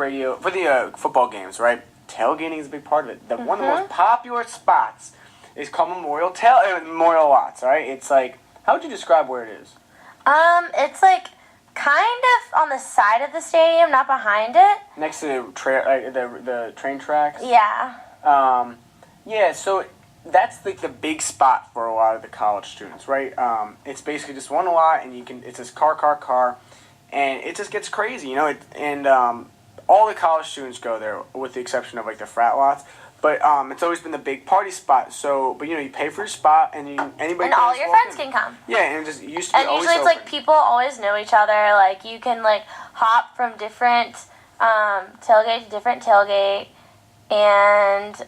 football games, right? Tailgating is a big part of it. One of the most popular spots is called Memorial Lots. All right, it's like, how would you describe where it is? It's like kind of on the side of the stadium, not behind it. Next to the train tracks. Yeah. Yeah, so that's like the big spot for a lot of the college students, right? It's basically just one lot, and it's this car, and it just gets crazy, you know. All the college students go there, with the exception of like the frat lots. But it's always been the big party spot. So, but you pay for your spot, and anybody. And all your friends can come. Yeah, and it just used to be And always usually it's open. like people always know each other. Like you can like hop from different tailgate to different tailgate, and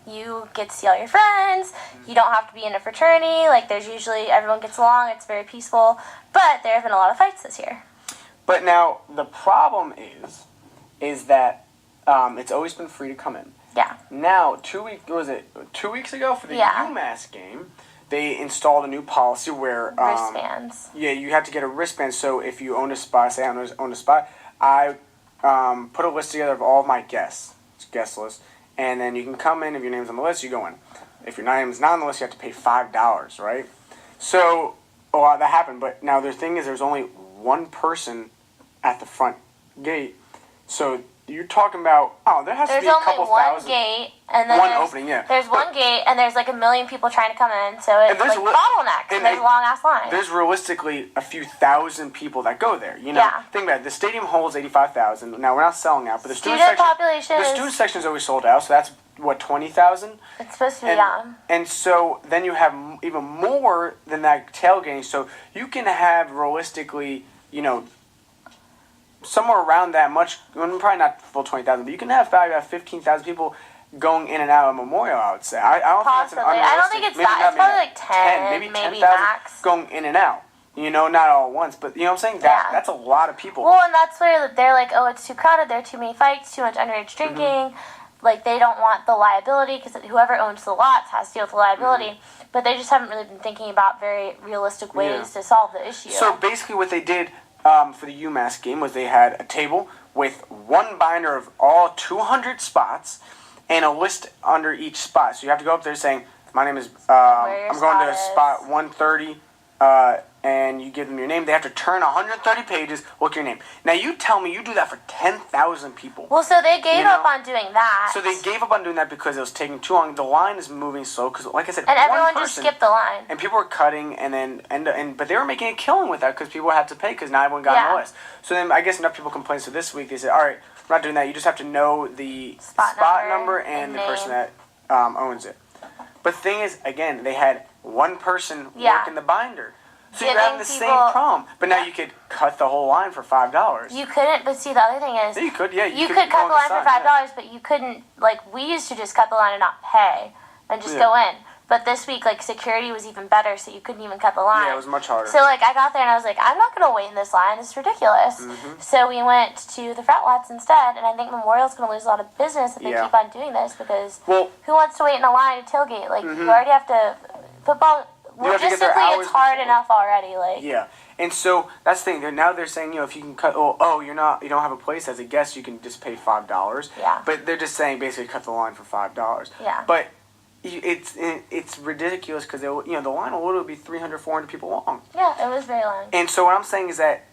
you get to see all your friends. You don't have to be in a fraternity. Like there's usually everyone gets along. It's very peaceful. But there have been a lot of fights this year. But now the problem is that it's always been free to come in. Yeah. Now 2 weeks ago for the UMass game, they installed a new policy where Wristbands. Yeah, you have to get a wristband. So if you own a spot, say I own a spot, I put a list together of all of my guests. It's a guest list. And then you can come in. If your name's on the list, you go in. If your name's not on the list, you have to pay $5, right? So that happened. But now the thing is, there's only one person at the front gate. So you're talking about, there has to be a couple thousand. There's only one gate, and then one opening, yeah. There's one gate, and there's like a million people trying to come in, so it's like bottlenecks, and there's a long-ass line. There's realistically a few thousand people that go there, you know? Yeah. Think about it. The stadium holds 85,000. Now, we're not selling out, but the student section is always sold out, so that's, 20,000? It's supposed to be, yeah. And so then you have even more than that tailgating, so you can have realistically, somewhere around that much, probably not full 20,000, but you can have probably about 15,000 people going in and out of Memorial, I would say. I don't Possibly. think that's unrealistic. I don't think it's that. It's probably like 10, maybe maybe 10,000 max. going in and out. Not all at once, but you know what I'm saying? That's a lot of people. Well, and that's where they're like, oh, it's too crowded, there are too many fights, too much underage drinking. Like, they don't want the liability, because whoever owns the lots has to deal with the liability. But they just haven't really been thinking about very realistic ways to solve the issue. So basically what they did for the UMass game was they had a table with one binder of all 200 spots and a list under each spot. So you have to go up there saying, my name is, I'm going to spot 130, and you give them your name. They have to turn 130 pages, look your name. Now you tell me you do that for 10,000 people. Well, so they gave up on doing that. So they gave up on doing that because it was taking too long. The line is moving slow because, like I said, and everyone just skipped the line. And people were cutting, but they were making a killing with that because people had to pay because not everyone got on the list. So then I guess enough people complained. So this week they said, all right, we're not doing that. You just have to know the spot number and the person that owns it. But the thing is, again, they had one person working the binder. So you're having the same problem. But now you could cut the whole line for $5. You couldn't, but see, the other thing is... You could, yeah. You could cut the line for $5, but you couldn't... Like, we used to just cut the line and not pay and just go in. But this week, like, security was even better, so you couldn't even cut the line. Yeah, it was much harder. So, like, I got there and I was like, I'm not going to wait in this line. It's ridiculous. So we went to the frat lots instead, and I think Memorial's going to lose a lot of business if they keep on doing this because who wants to wait in a line to tailgate? Like, you already have to... Football... Logistically, it's hard enough already. Like yeah, and so that's the thing. Now they're saying, if you can cut, you don't have a place as a guest, you can just pay $5. Yeah. But they're just saying basically cut the line for $5. Yeah. But it's ridiculous because the line will literally be 300, 400 people long. Yeah, it was very long. And so what I'm saying is that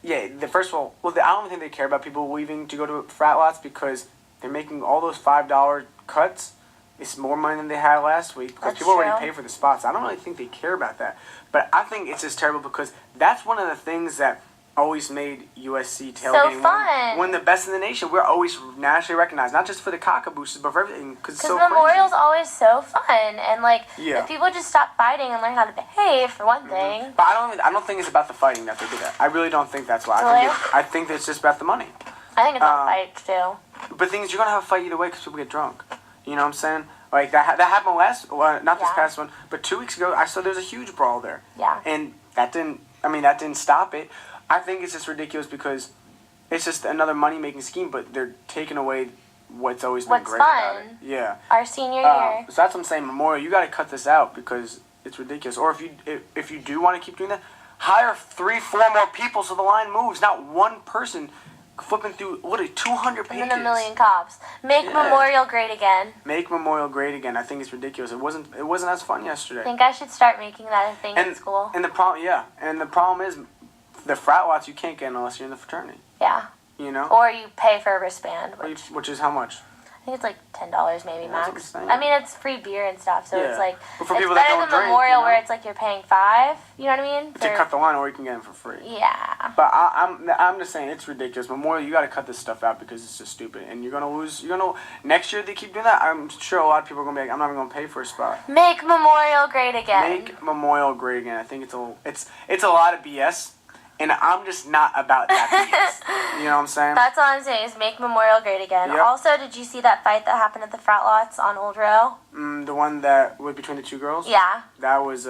first of all, I don't think they care about people leaving to go to frat lots because they're making all those $5 cuts. It's more money than they had last week because people already pay for the spots. I don't really think they care about that. But I think it's just terrible because that's one of the things that always made USC tailgating so fun. One of the best in the nation. We're always nationally recognized, not just for the cockaboosters, but for everything. Because it's so Memorial's crazy. always so fun. And, like, if people just stop fighting and learn how to behave, for one thing. But I don't think it's about the fighting that they do that. I really don't think that's why. Really? I think it's just about the money. I think it's about fights, too. But the thing is, you're going to have a fight either way because people get drunk. You know what I'm saying? Like, that happened not this past one, but 2 weeks ago, I saw there was a huge brawl there. Yeah. And that didn't stop it. I think it's just ridiculous because it's just another money-making scheme, but they're taking away what's always been great about it. Yeah. Our senior year. So that's what I'm saying, Memorial, you got to cut this out because it's ridiculous. Or if you do want to keep doing that, hire 3-4 more people so the line moves, not one person flipping through, 200 pages. And then a million cops. Make Memorial great again. Make Memorial great again. I think it's ridiculous. It wasn't as fun yesterday. I think I should start making that a thing in school. And the problem is, the frat lots you can't get unless you're in the fraternity. Yeah. You know? Or you pay for a wristband, which is how much? I think it's like $10 maybe That's max. insane. I mean, it's free beer and stuff, so it's like But for it's people that better don't than drink, Memorial where it's like you're paying $5. You know what I mean? To cut the line, or you can get them for free. Yeah. But I'm just saying it's ridiculous. Memorial, you got to cut this stuff out because it's just stupid, and you're gonna lose. Next year if they keep doing that, I'm sure a lot of people are gonna be like, I'm not even gonna pay for a spot. Make Memorial great again. Make Memorial great again. I think it's a lot of BS. And I'm just not about that BS. You know what I'm saying? That's all I'm saying is make Memorial great again. Yep. Also, did you see that fight that happened at the frat lots on Old Row? The one that was between the two girls? Yeah. That was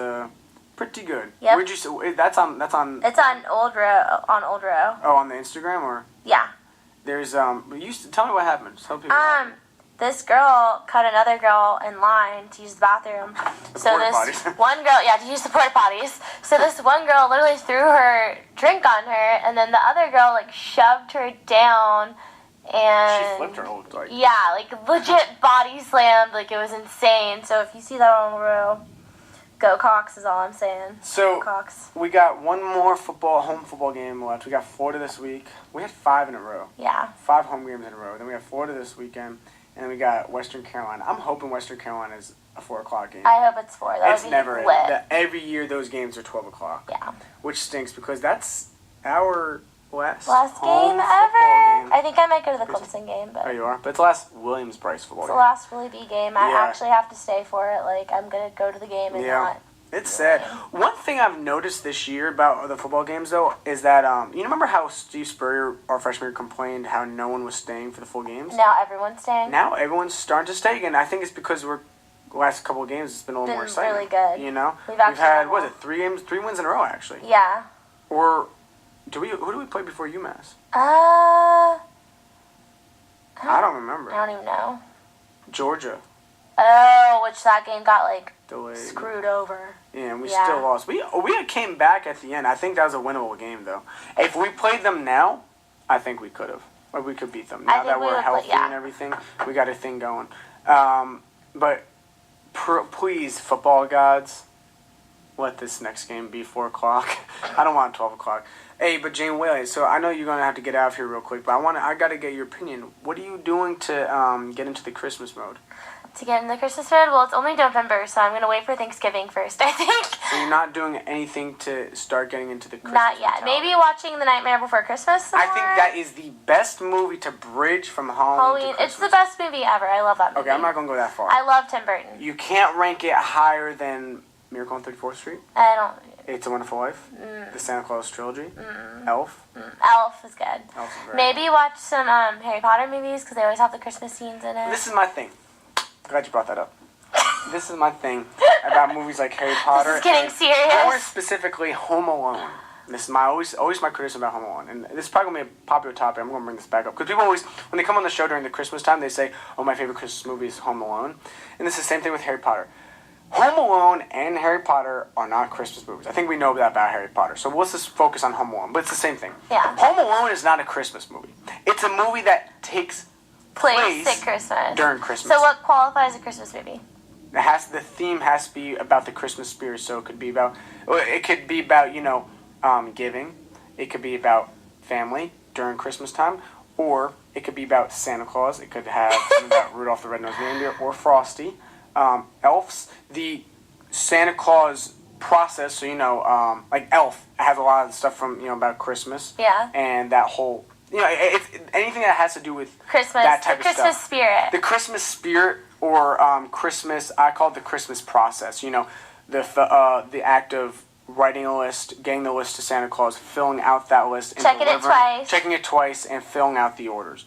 pretty good. Yep. Where'd you see? That's on. It's on Old Row. On Old Row. Oh, on the Instagram or? Yeah. There's tell me what happened. Tell people. This girl cut another girl in line to use the bathroom. So porta this potties. one girl, to use the porta potties. So this one girl literally threw her drink on her, and then the other girl like shoved her down, and She flipped her whole like. yeah, like legit body slammed. Like it was insane. So if you see that on the row, go Cox is all I'm saying. So Go Cox. we got one more home football game left. We got Florida this week. We had 5 in a row. Yeah. 5 home games in a row. Then we have Florida this weekend. And then we got Western Carolina. I'm hoping Western Carolina is a 4 o'clock game. I hope it's 4. That It's would be never lit. every year those games are 12 o'clock. Yeah. Which stinks because that's our last Last home game football ever. game. I think I might go to the Clemson game, but Oh, you are? But it's the last Williams-Bryce football it's game. the last Willie B game. I Yeah. actually have to stay for it. Like I'm gonna go to the game and not. It's sad. One thing I've noticed this year about the football games, though, is that, you remember how Steve Spurrier, our freshman year, complained how no one was staying for the full games? Now everyone's staying. Now everyone's starting to stay again. I think it's because the last couple of games, it's been a little more exciting. Really good. You know? We've actually had, won. what is it, 3 wins in a row, actually. Yeah. Or, who do we play before UMass? I don't remember. don't even know. Georgia. Oh, which that game got like Delayed. screwed over. Yeah, and we Yeah. still lost. We came back at the end. I think that was a winnable game, though. If we played them now, I think we could have. Or we could beat them. I Now think that we we're would, healthy yeah. and everything, we got a thing going. But please, football gods, let this next game be 4 o'clock. I don't want 12 o'clock. Hey, but Jane Whaley, so I know you're going to have to get out of here real quick, but I got to get your opinion. What are you doing to get into the Christmas mode? To get in the Christmas mode, well, it's only November, so I'm gonna wait for Thanksgiving first. I think. So you're not doing anything to start getting into the Christmas Not yet. mentality? Maybe watching The Nightmare Before Christmas. Some I think more. that is the best movie to bridge from Halloween Halloween. to It's the Christmas. best movie ever. I love that movie. Okay, I'm not going to go that far. I love Tim Burton. You can't rank it higher than Miracle on 34th Street, I don't. It's a Wonderful Life, the Santa Claus trilogy, Elf. Elf is good. Elf is very Maybe watch some Harry Potter movies because they always have the Christmas scenes in it. This is my thing. Glad you brought that up. this is my thing about movies like Harry Potter. This is getting and serious. More specifically, Home Alone. This is my always my criticism about Home Alone, and this is probably gonna be a popular topic. I'm gonna bring this back up because people always, when they come on the show during the Christmas time, they say, "Oh, my favorite Christmas movie is Home Alone," and this is the same thing with Harry Potter. Home Alone and Harry Potter are not Christmas movies. I think we know that about Harry Potter. So let's just focus on Home Alone. But it's the same thing. Yeah. Home Alone is not a Christmas movie. It's a movie that takes Place at Christmas. during Christmas. So what qualifies a Christmas movie? The theme has to be about the Christmas spirit. So it could be about giving. It could be about family during Christmas time, or it could be about Santa Claus. It could have something about Rudolph the Red-Nosed Reindeer or Frosty. Elves, the Santa Claus process, so like Elf has a lot of stuff from about Christmas. Yeah. And that whole it's anything that has to do with Christmas, that type the of Christmas stuff. spirit. The Christmas spirit or Christmas, I call it the Christmas process. The act of writing a list, getting the list to Santa Claus, filling out that list, and checking it twice, and filling out the orders.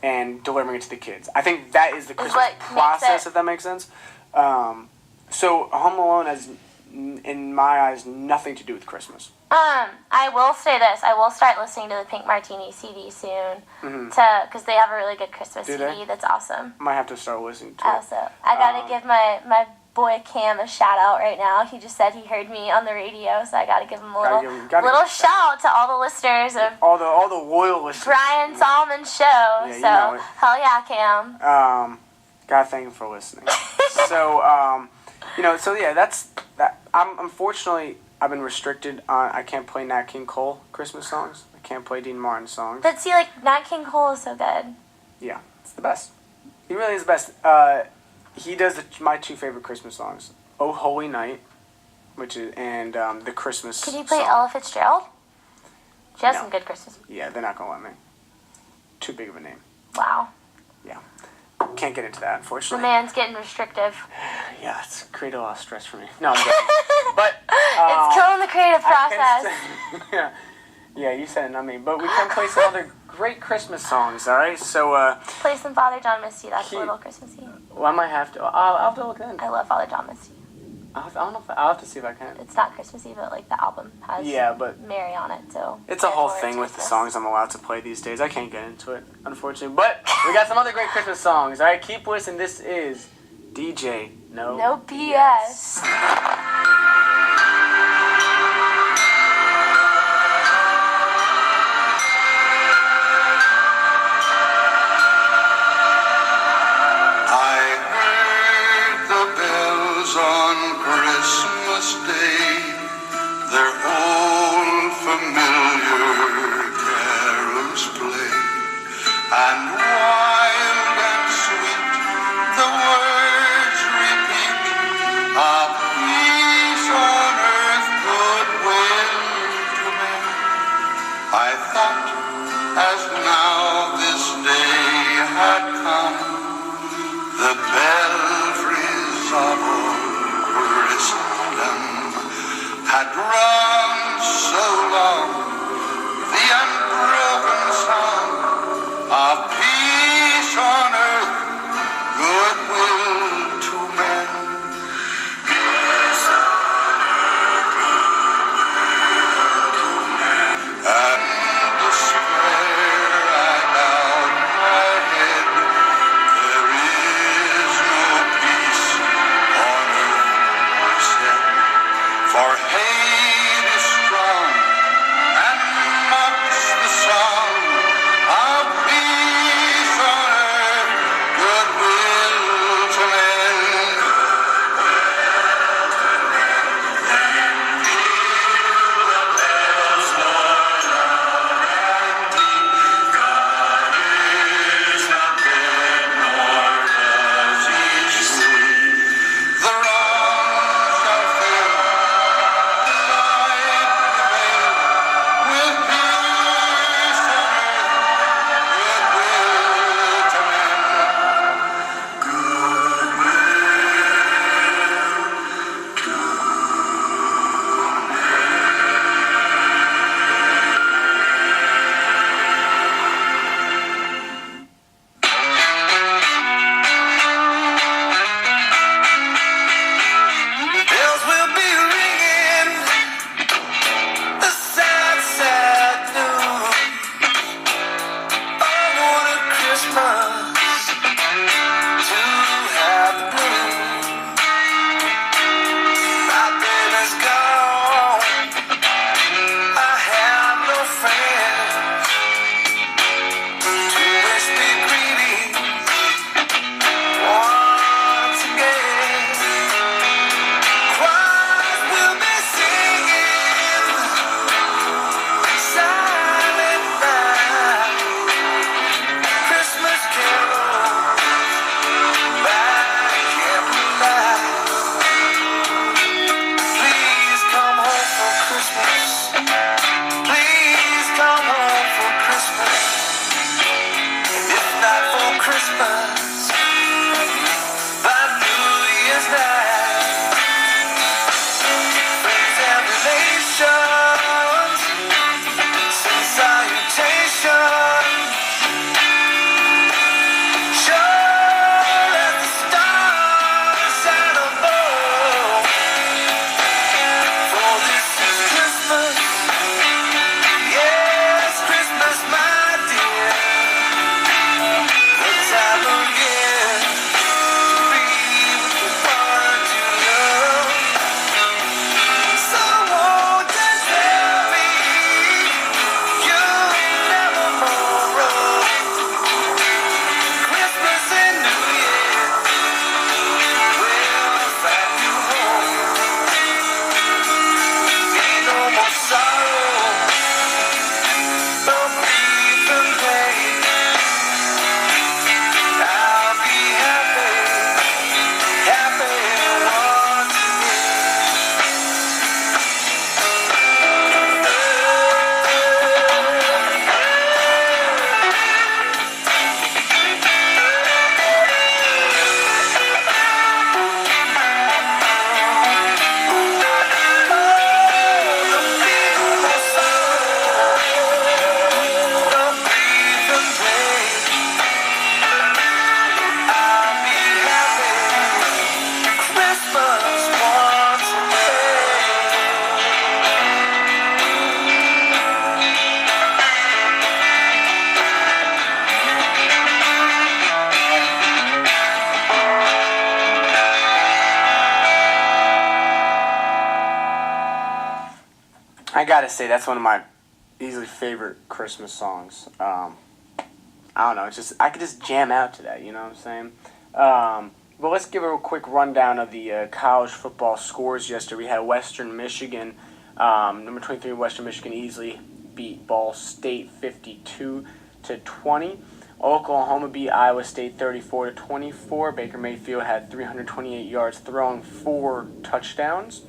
And delivering it to the kids. I think that is the Christmas process, if that makes sense. So Home Alone has, in my eyes, nothing to do with Christmas. I will say this. I will start listening to the Pink Martini CD soon, because they have a really good Christmas CD that's awesome. Might have to start listening to it. Also, I gotta give my boy Cam a shout out right now. He just said he heard me on the radio, so I gotta give him a little shout to all the listeners of all the loyal listeners. Bryan Solomon show. Yeah, so you know it. hell yeah, Cam. Gotta thank him for listening. So so yeah, that's that. Unfortunately, I've been restricted on. I can't play Nat King Cole Christmas songs. I can't play Dean Martin songs. But see, like Nat King Cole is so good. Yeah, it's the best. He really is the best. He does my two favorite Christmas songs: "Oh Holy Night," and the Christmas. Could you play song. Ella Fitzgerald? She has No. some good Christmas. Yeah, they're not gonna let me. Too big of a name. Wow. Yeah, can't get into that, The unfortunately. man's getting restrictive. Yeah, it's created a lot of stress for me. No, I'm joking. But It's killing the creative process. Yeah, you said it, not me. But we can play some other great Christmas songs. All right, so Play some Father John Misty. That's a little Christmassy. well, I might have to. I'll have to look in. I love Father John Misty. I don't know. I'll have to see if I can. It's not Christmassy, but like the album has but Mary on it, so it's a whole therefore thing it's with the Christmas. songs I'm allowed to play these days. I can't get into it, unfortunately. But we got some other great Christmas songs. All right, keep listening. This is DJ No BS. I heard the bells on Christmas Day, their old familiar carols play, and wild and sweet the words repeat of peace on earth, goodwill to men. I thought as now this day had come, the belfries of old Christendom had rung so long, the unbroken song of peace on earth, goodwill to men. And despair I bowed my head. There is I gotta say, that's one of my easily favorite Christmas songs. I don't know, it's just, I could just jam out to that, you know what I'm saying? But let's give a quick rundown of the college football scores yesterday. We had Western Michigan, number 23 Western Michigan easily beat Ball State 52-20. Oklahoma beat Iowa State 34-24. Baker Mayfield had 328 yards thrown, 4 touchdowns.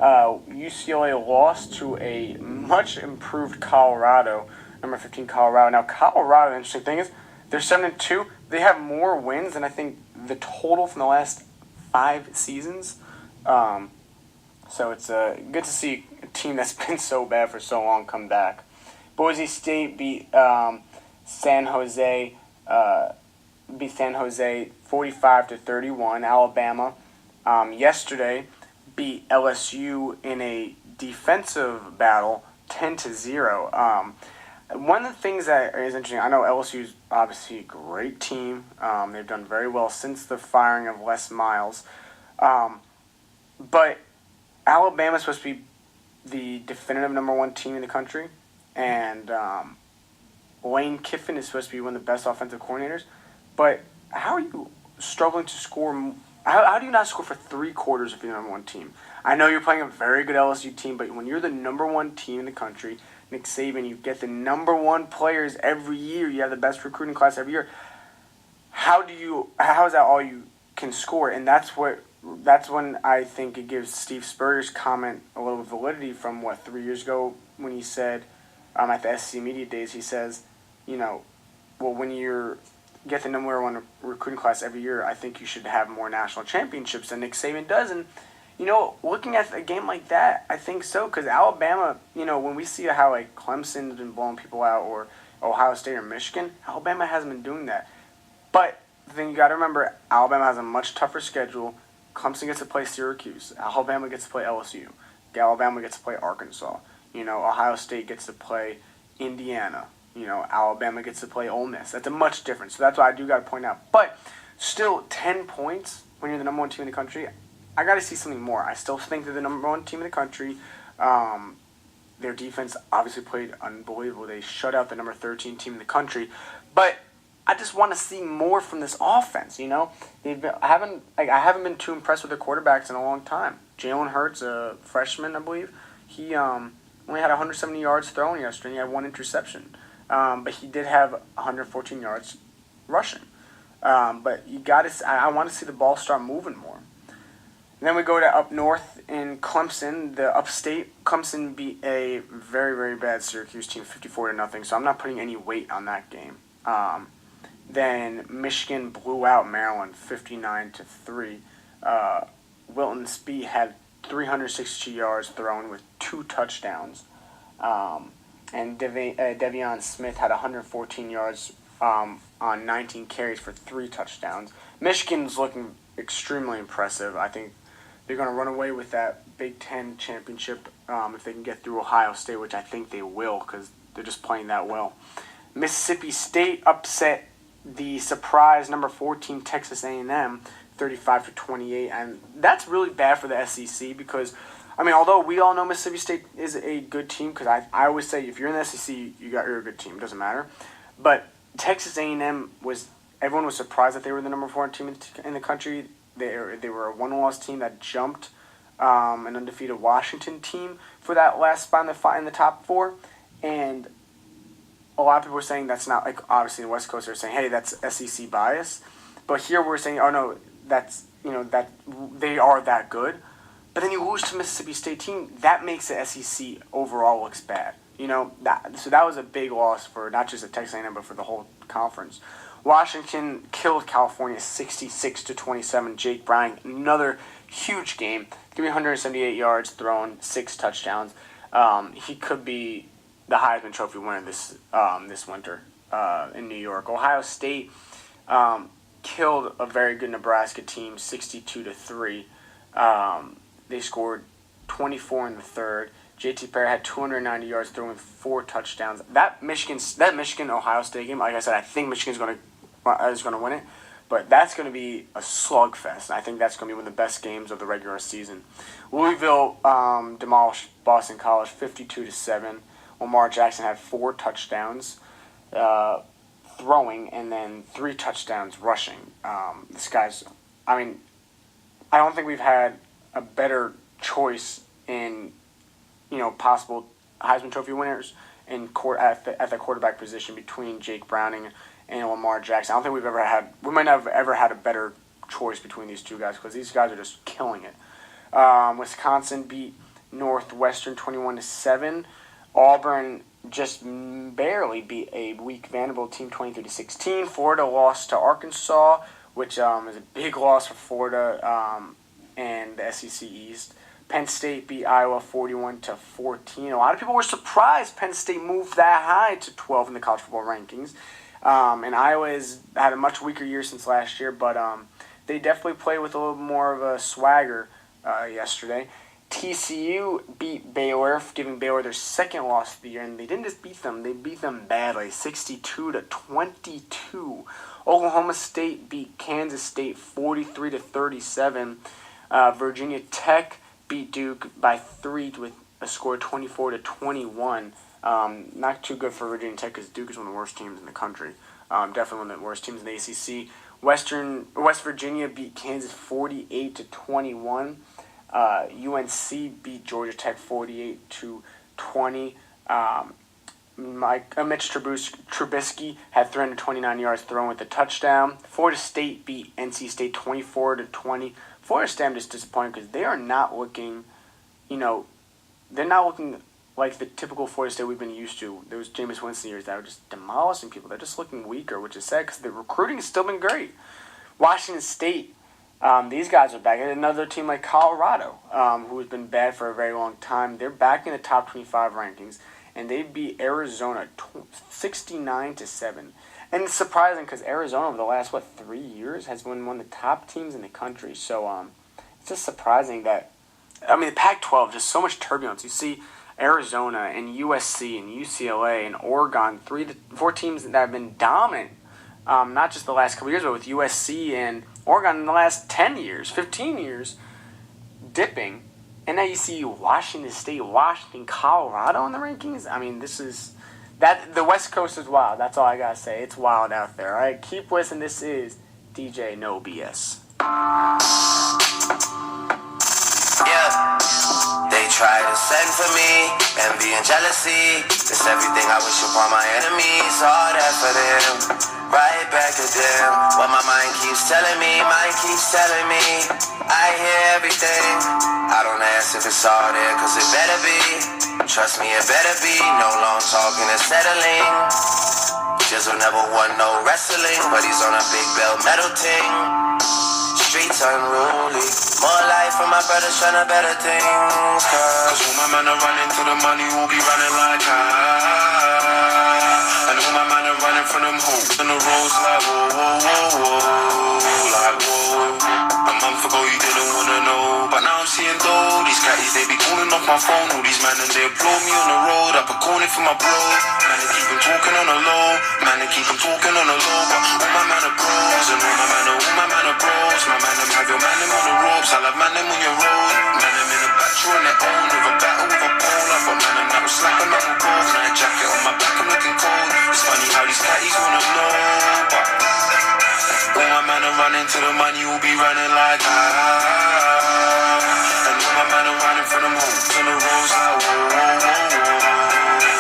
UCLA lost to a much improved Colorado, number 15 Colorado. Now Colorado, the interesting thing is, they're 7-2. They have more wins than I think the total from the last 5 seasons. So it's good to see a team that's been so bad for so long come back. Boise State beat San Jose 45-31. Alabama yesterday beat LSU in a defensive battle 10-0. One of the things that is interesting, I know LSU is obviously a great team. They've done very well since the firing of Les Miles. But Alabama's supposed to be the definitive number 1 team in the country. And Lane Kiffin is supposed to be one of the best offensive coordinators. But how are you struggling to score? How do you not score for 3 quarters if you're the number 1 team? I know you're playing a very good LSU team, but when you're the number 1 team in the country, Nick Saban, you get the number 1 players every year. You have the best recruiting class every year. How is that all you can score? And that's when I think it gives Steve Spurrier's comment a little validity from 3 years ago when he said at the SEC Media Days, he says, when you get the number 1 recruiting class every year, I think you should have more national championships than Nick Saban does. And looking at a game like that, I think so, because Alabama, when we see how Clemson's been blowing people out, or Ohio State or Michigan, Alabama hasn't been doing that. But the thing you got to remember, Alabama has a much tougher schedule. Clemson gets to play Syracuse. Alabama gets to play LSU. Alabama gets to play Arkansas. Ohio State gets to play Indiana. Alabama gets to play Ole Miss. That's a much different. So that's why I do got to point out. But still, 10 points when you're the number 1 team in the country, I got to see something more. I still think they're the number 1 team in the country. Their defense obviously played unbelievable. They shut out the number 13 team in the country. But I just want to see more from this offense. I haven't been too impressed with their quarterbacks in a long time. Jalen Hurts, a freshman, I believe, he only had 170 yards thrown yesterday. He had 1 interception, but he did have 114 yards rushing. But I want to see the ball start moving more. And then we go to up north in Clemson. The upstate Clemson beat a very, very bad Syracuse team 54-0. So I'm not putting any weight on that game. Then Michigan blew out Maryland 59-3. Wilton Spee had 360 yards thrown with 2 touchdowns. And Devion Smith had 114 yards on 19 carries for 3 touchdowns. Michigan's looking extremely impressive. I think they're going to run away with that Big Ten championship if they can get through Ohio State, which I think they will because they're just playing that well. Mississippi State upset the surprise number 14 Texas A&M 35-28, and that's really bad for the SEC because, although we all know Mississippi State is a good team, because I always say if you're in the SEC, you're a good team. It doesn't matter. But Texas A&M everyone was surprised that they were the number 4 team in the country. They were a 1-loss team that jumped an undefeated Washington team for that last spot in the top 4, and a lot of people were saying that's not, obviously in the West Coast they're saying, hey, that's SEC bias. But here we're saying, oh no, that's, that they are that good. But then you lose to Mississippi State team, that makes the SEC overall looks bad. So that was a big loss for not just the Texas A&M, but for the whole conference. Washington killed California 66-27. Jake Bryan, another huge game, 378 yards thrown, 6 touchdowns. He could be the Heisman Trophy winner this winter in New York. Ohio State killed a very good Nebraska team, 62-3. They scored 24 in the third. J.T. Perry had 290 yards throwing 4 touchdowns. That Michigan Ohio State game, like I said, I think Michigan is going to win it. But that's going to be a slugfest. I think that's going to be one of the best games of the regular season. Louisville demolished Boston College 52-7. Lamar Jackson had 4 touchdowns throwing and then 3 touchdowns rushing. This guy's, I mean, I don't think we've had a better choice in, possible Heisman Trophy winners at the quarterback position between Jake Browning and Lamar Jackson. I don't think we might not have ever had a better choice between these two guys because these guys are just killing it. Wisconsin beat Northwestern 21-7. Auburn just barely beat a weak Vanderbilt team 23-16. Florida lost to Arkansas, which is a big loss for Florida and the SEC East. Penn State beat Iowa 41-14. A lot of people were surprised Penn State moved that high to 12 in the college football rankings. And Iowa has had a much weaker year since last year, but they definitely played with a little more of a swagger yesterday. TCU beat Baylor, giving Baylor their second loss of the year, and they didn't just beat them; they beat them badly, 62-22. Oklahoma State beat Kansas State 43-37. Virginia Tech beat Duke by 3 with a score of 24-21. Not too good for Virginia Tech because Duke is one of the worst teams in the country. Definitely one of the worst teams in the ACC. West Virginia beat Kansas 48-21. UNC beat Georgia Tech 48-20. Mitch Trubisky had 329 yards thrown with a touchdown. Florida State beat NC State 24-20. Florida State, I'm just disappointed because they are not looking, they're not looking like the typical Florida State we've been used to. There was Jameis Winston years that were just demolishing people. They're just looking weaker, which is sad because the recruiting has still been great. Washington State, these guys are back. And another team like Colorado, who has been bad for a very long time. They're back in the top 25 rankings, and they beat Arizona 69-7. And it's surprising because Arizona over the last, 3 years has been one of the top teams in the country. So it's just surprising that, the Pac-12, just so much turbulence. You see Arizona and USC and UCLA and Oregon, 4 teams that have been dominant, not just the last couple years, but with USC and Oregon in the last 10 years, 15 years, dipping. And now you see Washington State, Washington, Colorado in the rankings. The West Coast is wild. That's all I gotta say. It's wild out there. All right, keep listening. This is DJ No BS. Yeah. They try to send for me, envy and jealousy. It's everything I wish upon my enemies. All that for them, right back at them. What my mind keeps telling me, I hear everything. I don't ask if it's all there, cause it better be. Trust me, it better be. No long talking and settling. Jizzle never won no wrestling, but he's on a big belt metal ting. Streets unruly. More life for my brothers trying to better things. Cause all my men are running to the money, will be running like I. And all my men are running from them hoes on the roads like whoa, like whoa. A month ago you didn't wanna know, but now I'm seeing though. These catties, they be calling off my phone. All these men and they applaud me on the road. Up a corner for my bro. Man, they keep them talking on the low. But all my men are bros. And all my men are bros. My man them have your man them on the ropes. I'll have man them on your road. Man them in a battle on their own. With a battle with a pole. I've got man them that will slap and that will go. Night jacket on my back, I'm looking cold. It's funny how these catties wanna know, but all my men are running to the money, will be running like I. And all my men are running from them homes on the roads like whoa,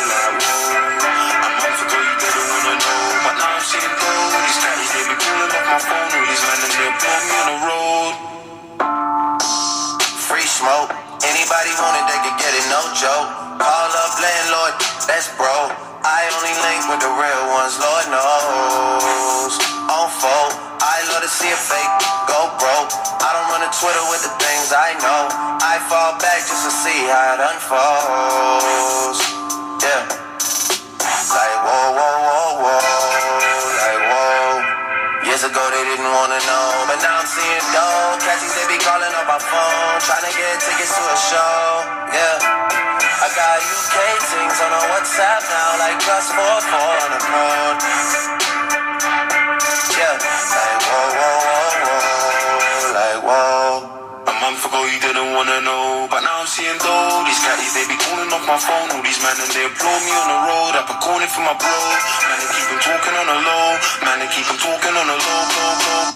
like whoa. A month ago you didn't wanna know, but now I'm seeing gold. These catties, they be calling off my phone. All these men and they blow me on the road. Free smoke, anybody want it, they could get it, no joke. Call up landlord, that's bro. I only link with the real ones, Lord knows. On phone, I love to see a fake go broke. I don't run to Twitter with the things I know. I fall back just to see how it unfolds. Yeah. Like whoa, like whoa. Years ago they didn't wanna know, but now I'm seeing dough. Catchies, they be calling up my phone, trying to get tickets to a show. Yeah. I got UK things on a WhatsApp now, like +44 on the road. Yeah, like whoa. wanna know, but now I'm seeing though. These catties, they be calling off my phone. All these man and they applaud me on the road. I put calling for my bro. Man, they keep them talking on the low. Man, they keep them talking on the low, low, low.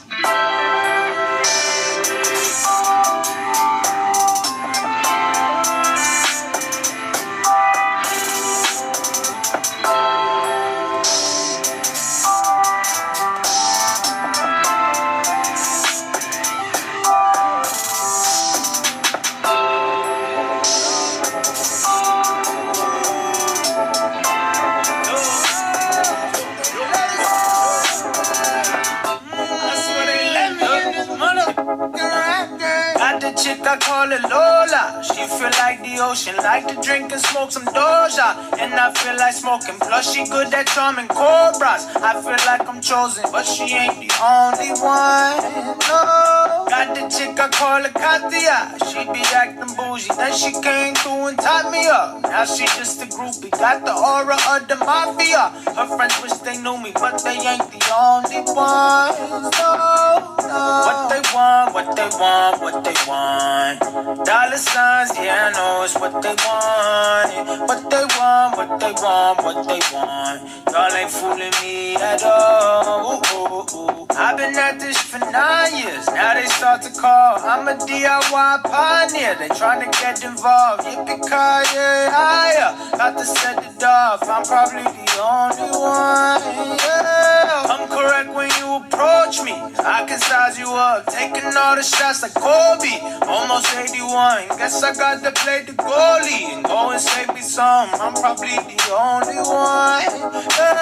Got the chick, I call her Lola. She feel like the ocean, like to drink and smoke some Doja. And I feel like smoking, plus she good at charming cobras. I feel like I'm chosen, but she ain't the only one. No. Got the chick, I call her Katia. She be acting bougie, then she came through and tied me up. Now she just a groupie, got the aura of the mafia. Her friends wish they knew me, but they ain't the only ones. No, no. What they want, what they want, what they want. Dollar signs, yeah, I know it's what they want. What they want, what they want, what they want. Y'all ain't fooling me at all. Ooh, ooh, ooh. I've been at this for 9 years. Now they start to call. I'm a DIY pioneer. They trying to get involved. Yippee-ki-yay, higher. Got to set it off. I'm probably the only one. Yeah. I'm correct when you approach me. I can size you up. Taking all the shots like Kobe. Almost 81. Guess I got to play the goalie and go and save me some. I'm probably the only one. Hey,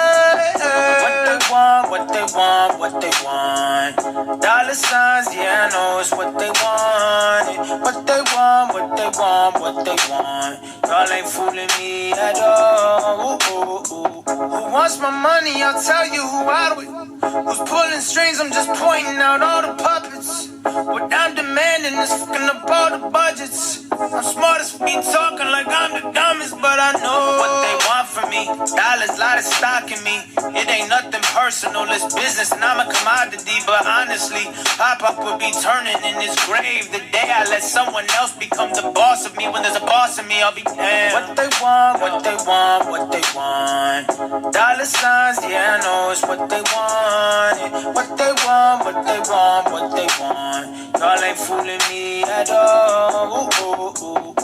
hey. What they want, what they want, what they want. Dollar signs, yeah, I know it's what they want. What they want, what they want, what they want. Y'all ain't fooling me at all. Ooh, ooh, ooh. Who wants my money? I'll tell you who I with. Who's pulling strings? I'm just pointing out all the puppets. What I'm demanding is fucking up all the budgets. I'm smart as me talking like I'm the dumbest, but I know what they want from me. Dollars, lot of stock in me. It ain't nothing personal, it's business, and I'm a commodity. But honestly, Pop-Up would be turning in his grave the day I let someone else become the boss of me. When there's a boss of me, I'll be damned. What they want, what they want, what they want. Dollar signs, yeah, I know it's what they want. What they want, what they want, what they want. Y'all ain't fooling me at all. Ooh, ooh, ooh.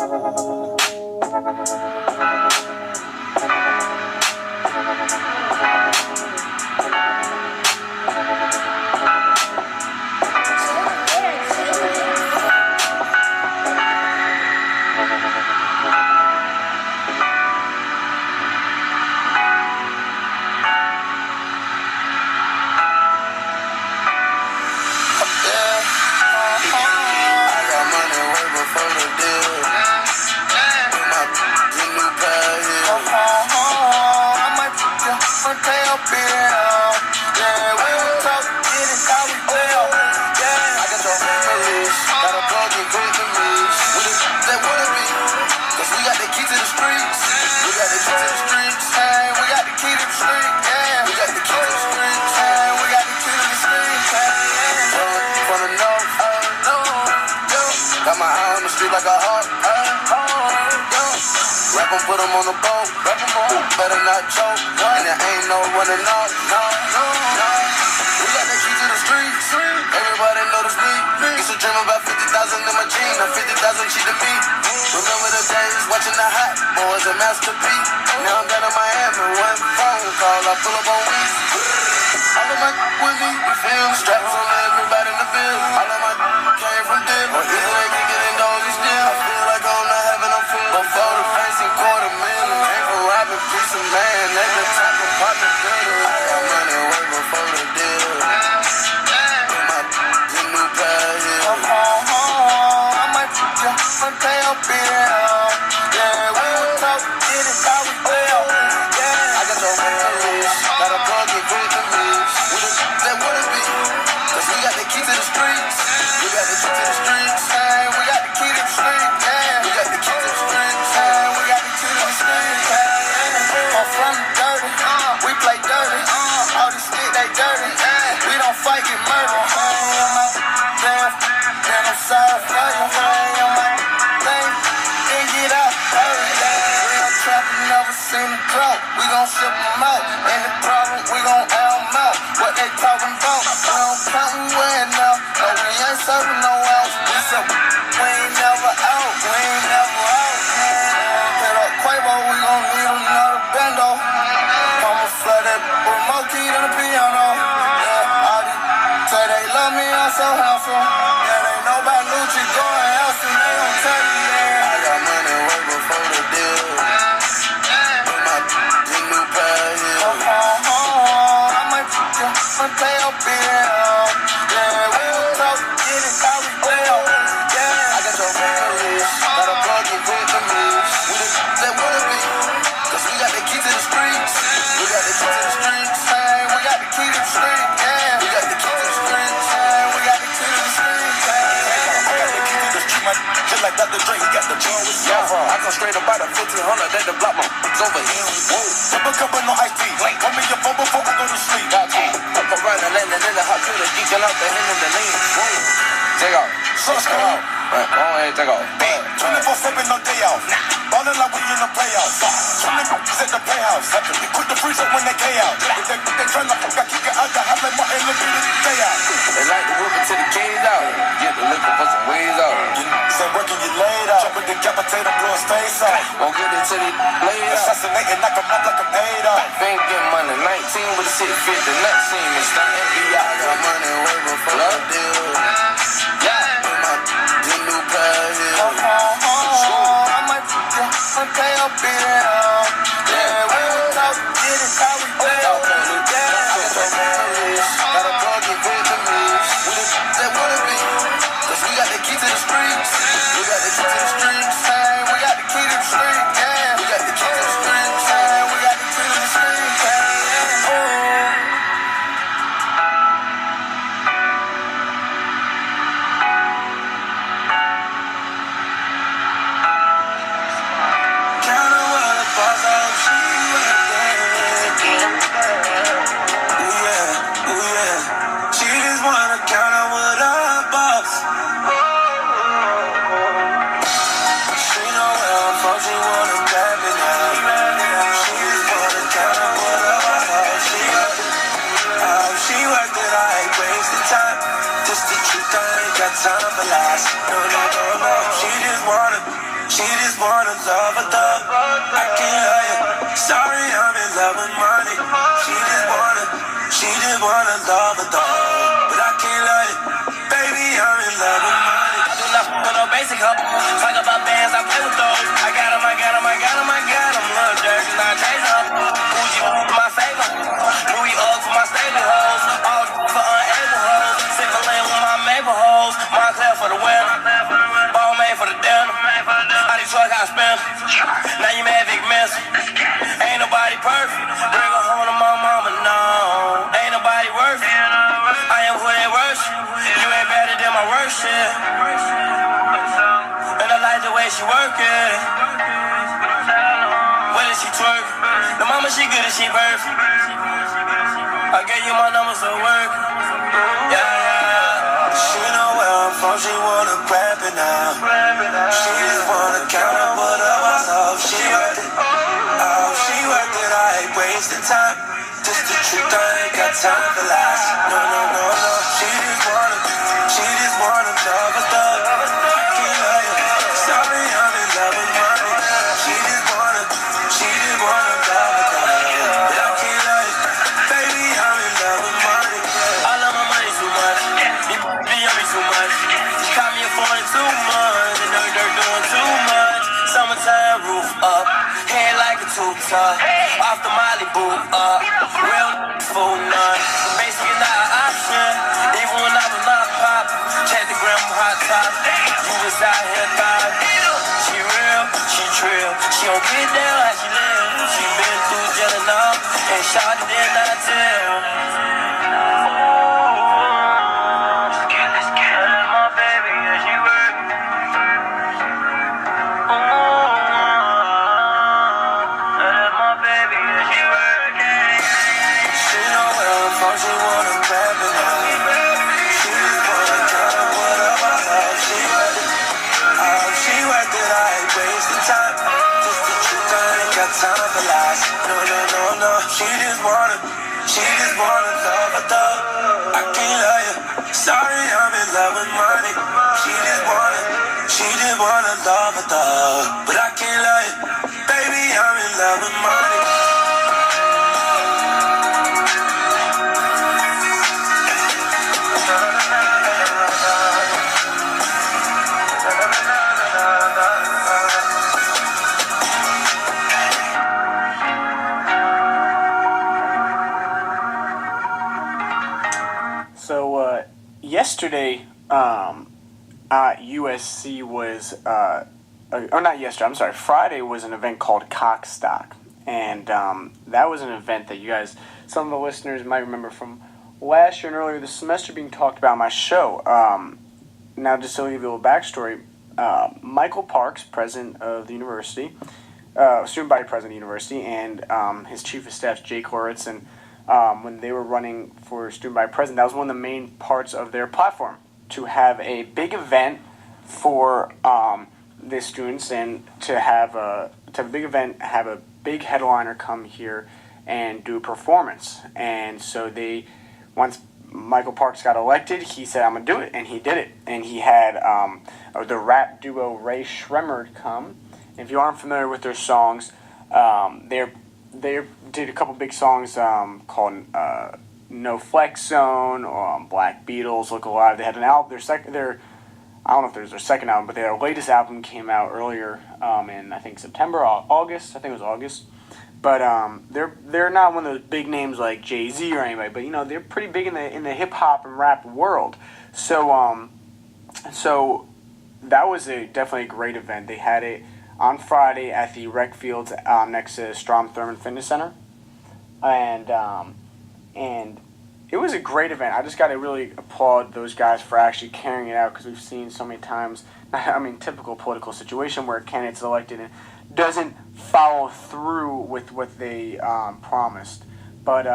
Like a hawk, rap 'em, put 'em on the boat, better not choke, and there ain't no running off, no. We got the key to the streets, everybody know the speed. Used to dream about 50,000 in my jeans, now 50,000 cheap to me. Remember the days watching the hot boys and Master P. Now I'm down in Miami, one phone call, I pull up on Weezy. All of my with me, you feel straps on everybody in the field. All of my came from them, or either they can get in doggy still. I feel like I'm not having no fun. Before the fancy $250,000, came from robbing piece of man. They been talking about the bill. I got money way before the deal. Put my in new pair here. I might put you on tail bill. Yeah, we would talk, did it how we feel. Yeah, I got your man, got a plug in quick to me. We the that would it be? Cause we got the key to the streets. We got the key to the streets. seen the drought, we gon' ship them out. Any problem, we gon' air them out. What they talking about? We don't count, we win now. No, we ain't serving no else. We ain't never out, we ain't never out. Hit up Quavo, we gon' need another bendo. I'ma flood that with more key than a piano. Yeah, all these say they love me, I'm so handsome. Yeah, they know about Lucci going else and they gon' tell you, yeah. I got money way before the deal. Put my in new pair here. I might play up here. Yeah, we will talk, get it, how we play up. Yeah, I got your family, got a plug in with the moves. We the that wanna be, cause we got the key to the streets. We got the key to the streets, hey, we got the key to the streets, yeah. We got the key to the streets, hey, we got the key to the streets, hey. I got the key to the street, man. Just like Dr. Dre, he got the jar with Yara. I come straight about a 1500, they the block my over here. Whoa, double cup of no ice tea. Call me your phone before I go to sleep. Got to. Up around the land and in the hot cooler, geeking out the hand and the lean. Whoa, take off. Let's go out. Go ahead, take off. 24/7, no day off. Ballin' like we in the playoffs. 20 at the playhouse. They quit the freeze up when they K out. If they tryna fuck, I kick it out the house like Martin Luther King stay out. They like to whip it till the K's out. Get the liquor for some ways out. Say working, you laid out. Jump with the decapitate, blow his face out. Won't get it till he laid out. Assassinating, knock him up like I'm paid out. Bank getting money, 19 with a 650. Next scene, it's not FBI. I got money way before the deal. Yeah. Put my new pair here. I might play up here. Yeah, we will talk, get it, how we play up. Yeah, I got your family, got a plug in with the moves. We the that wanna be, cause we got the key to the streets. We got the key to the streets, hey, we got the key to the streets, yeah. We got the key to the streets, hey, we got the key to the streets, hey, yeah. Kinda wanna boss up, she went there. Ooh yeah. She just wanna count on what her boss. She know where I'm from, she wanna grab it now. She just wanna count on what her boss. She worked it, I ain't wasting time. Just the truth, I ain't got time for lies. No. She just wanna love a thug. I can't love you. Sorry, I'm in love with money. She just wanna love a thug. But I can't love you. Baby, I'm in love with money. I do not fuck with no basic hoe. Talk about bands, I play with those. I got 'em. Love jerky, not chase up. Gucci for my favor. Louis Ugg for my stable hoes. All for unable hoes. Single lane with my maple hoes. Montclair for the winner. Ball made for the dinner. I these truck I spend. Now you mad Vic Miss. Ain't nobody perfect. Bring her home to my mama, no. Ain't nobody worth it. I am who they worship. You ain't better than my worst shit. And I like the way she work it. When is she twerk? The mama she good and she perfect. I gave you my number so work. Yeah. She know where I'm from, she wanna grab it now. She just wanna count up what I was off. She worked it, I ain't wasting time. Just the truth, I ain't got time for lies. No. She just wanna love a thug. I can't love you. Sorry, I'm in love with money. She just wanna love a thug. But I can't love you. Baby, I'm in love with money. I love my money too much. Be on me too much. She caught me a phone too much. And they're doing too much. Summertime roof up. Head like a tube-top. Off the Molly boot up. Real fool none. Basically not an option. Even when I was not pop. Check the gram hot top. You was out here thought. She real, she trill. She don't get down how she live. She been through jail and all. And shot it did not tell. My baby, yeah, she work. My baby, yeah, she work. She know where I'm from, she wanna grab it now. She just wanna count up what I was off. She worked it, I ain't wasting time. Just the truth, I ain't got time for lies. No. She just wanna love a thug. I can't lie you. Sorry, I'm in love with money. She just wanna love a thug. But I can't lie you. Baby, I'm in love with money. So yesterday, USC was, or not yesterday. I'm sorry. Friday was an event called Cockstock, and that was an event that you guys, some of the listeners might remember from last year and earlier this semester, being talked about on my show. Now, just to give you a little backstory, Michael Parks, president of the university, student body president of the university, and his chief of staff, Jake Loritz, when they were running for student body president, that was one of the main parts of their platform, to have a big event for the students, and to have a big event, have a big headliner come here and do a performance. And so once Michael Parks got elected, he said, "I'm gonna do it," and he did it. And he had the rap duo Ray Shremmerd come. If you aren't familiar with their songs, they did a couple big songs called No Flex Zone, or Black Beatles, Look Alive. They had an album. I don't know if there's their second album, but their latest album came out earlier in, I think, September or August. I think it was August. But they're not one of those big names like Jay-Z or anybody, but they're pretty big in the hip hop and rap world. So that was definitely a great event. They had it on Friday at the rec fields next to Strom Thurmond Fitness Center, and it was a great event. I just got to really applaud those guys for actually carrying it out, because we've seen so many times, typical political situation where a candidate's elected and doesn't follow through with what they promised. But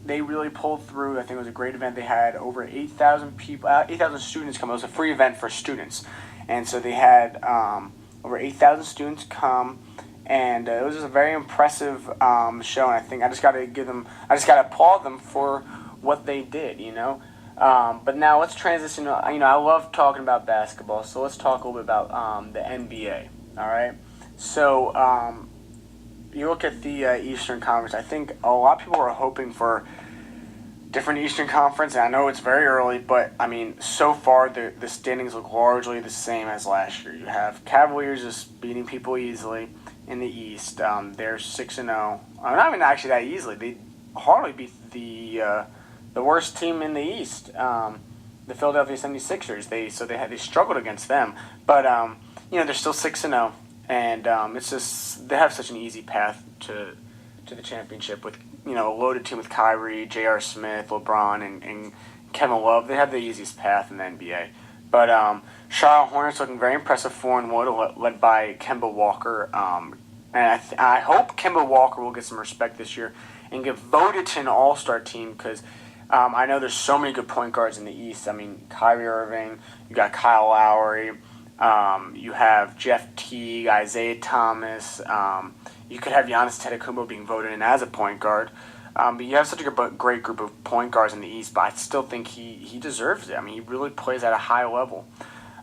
they really pulled through. I think it was a great event. They had over 8,000 people, 8,000 students come. It was a free event for students, and so they had over 8,000 students come, and it was just a very impressive show. And I think I just got to applaud them for what they did, But now let's transition. I love talking about basketball, so let's talk a little bit about the NBA. All right. So you look at the Eastern Conference. I think a lot of people are hoping for different Eastern Conference, and I know it's very early, but so far the standings look largely the same as last year. You have Cavaliers just beating people easily in the East. They're 6-0. Not even actually that easily. They hardly beat the worst team in the East, the Philadelphia 76ers. They struggled against them, but they're still 6-0, and it's just they have such an easy path to the championship with a loaded team with Kyrie, J.R. Smith, LeBron, and Kevin Love. They have the easiest path in the NBA. But Charlotte Hornets looking very impressive, 4-1, led by Kemba Walker. And I hope Kemba Walker will get some respect this year and get voted to an All-Star team, because I know there's so many good point guards in the East. Kyrie Irving, you got Kyle Lowry, you have Jeff Teague, Isaiah Thomas. You could have Giannis Antetokounmpo being voted in as a point guard. But you have such a great group of point guards in the East, but I still think he deserves it. He really plays at a high level.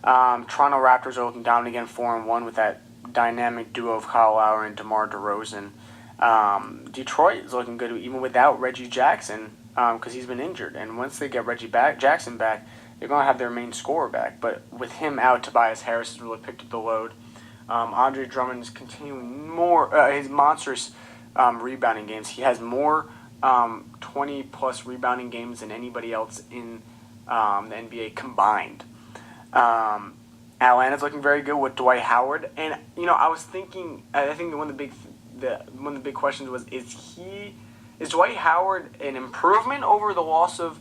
Toronto Raptors are looking down again, 4-1, with that dynamic duo of Kyle Lowry and DeMar DeRozan. Detroit is looking good even without Reggie Jackson, because he's been injured. And once they get Jackson back, they're going to have their main scorer back. But with him out, Tobias Harris has really picked up the load. Andre Drummond is continuing his monstrous rebounding games. He has more 20-plus rebounding games than anybody else in the NBA combined. Atlanta's looking very good with Dwight Howard, and I was thinking. I think one of the big questions was: is Dwight Howard an improvement over the loss of?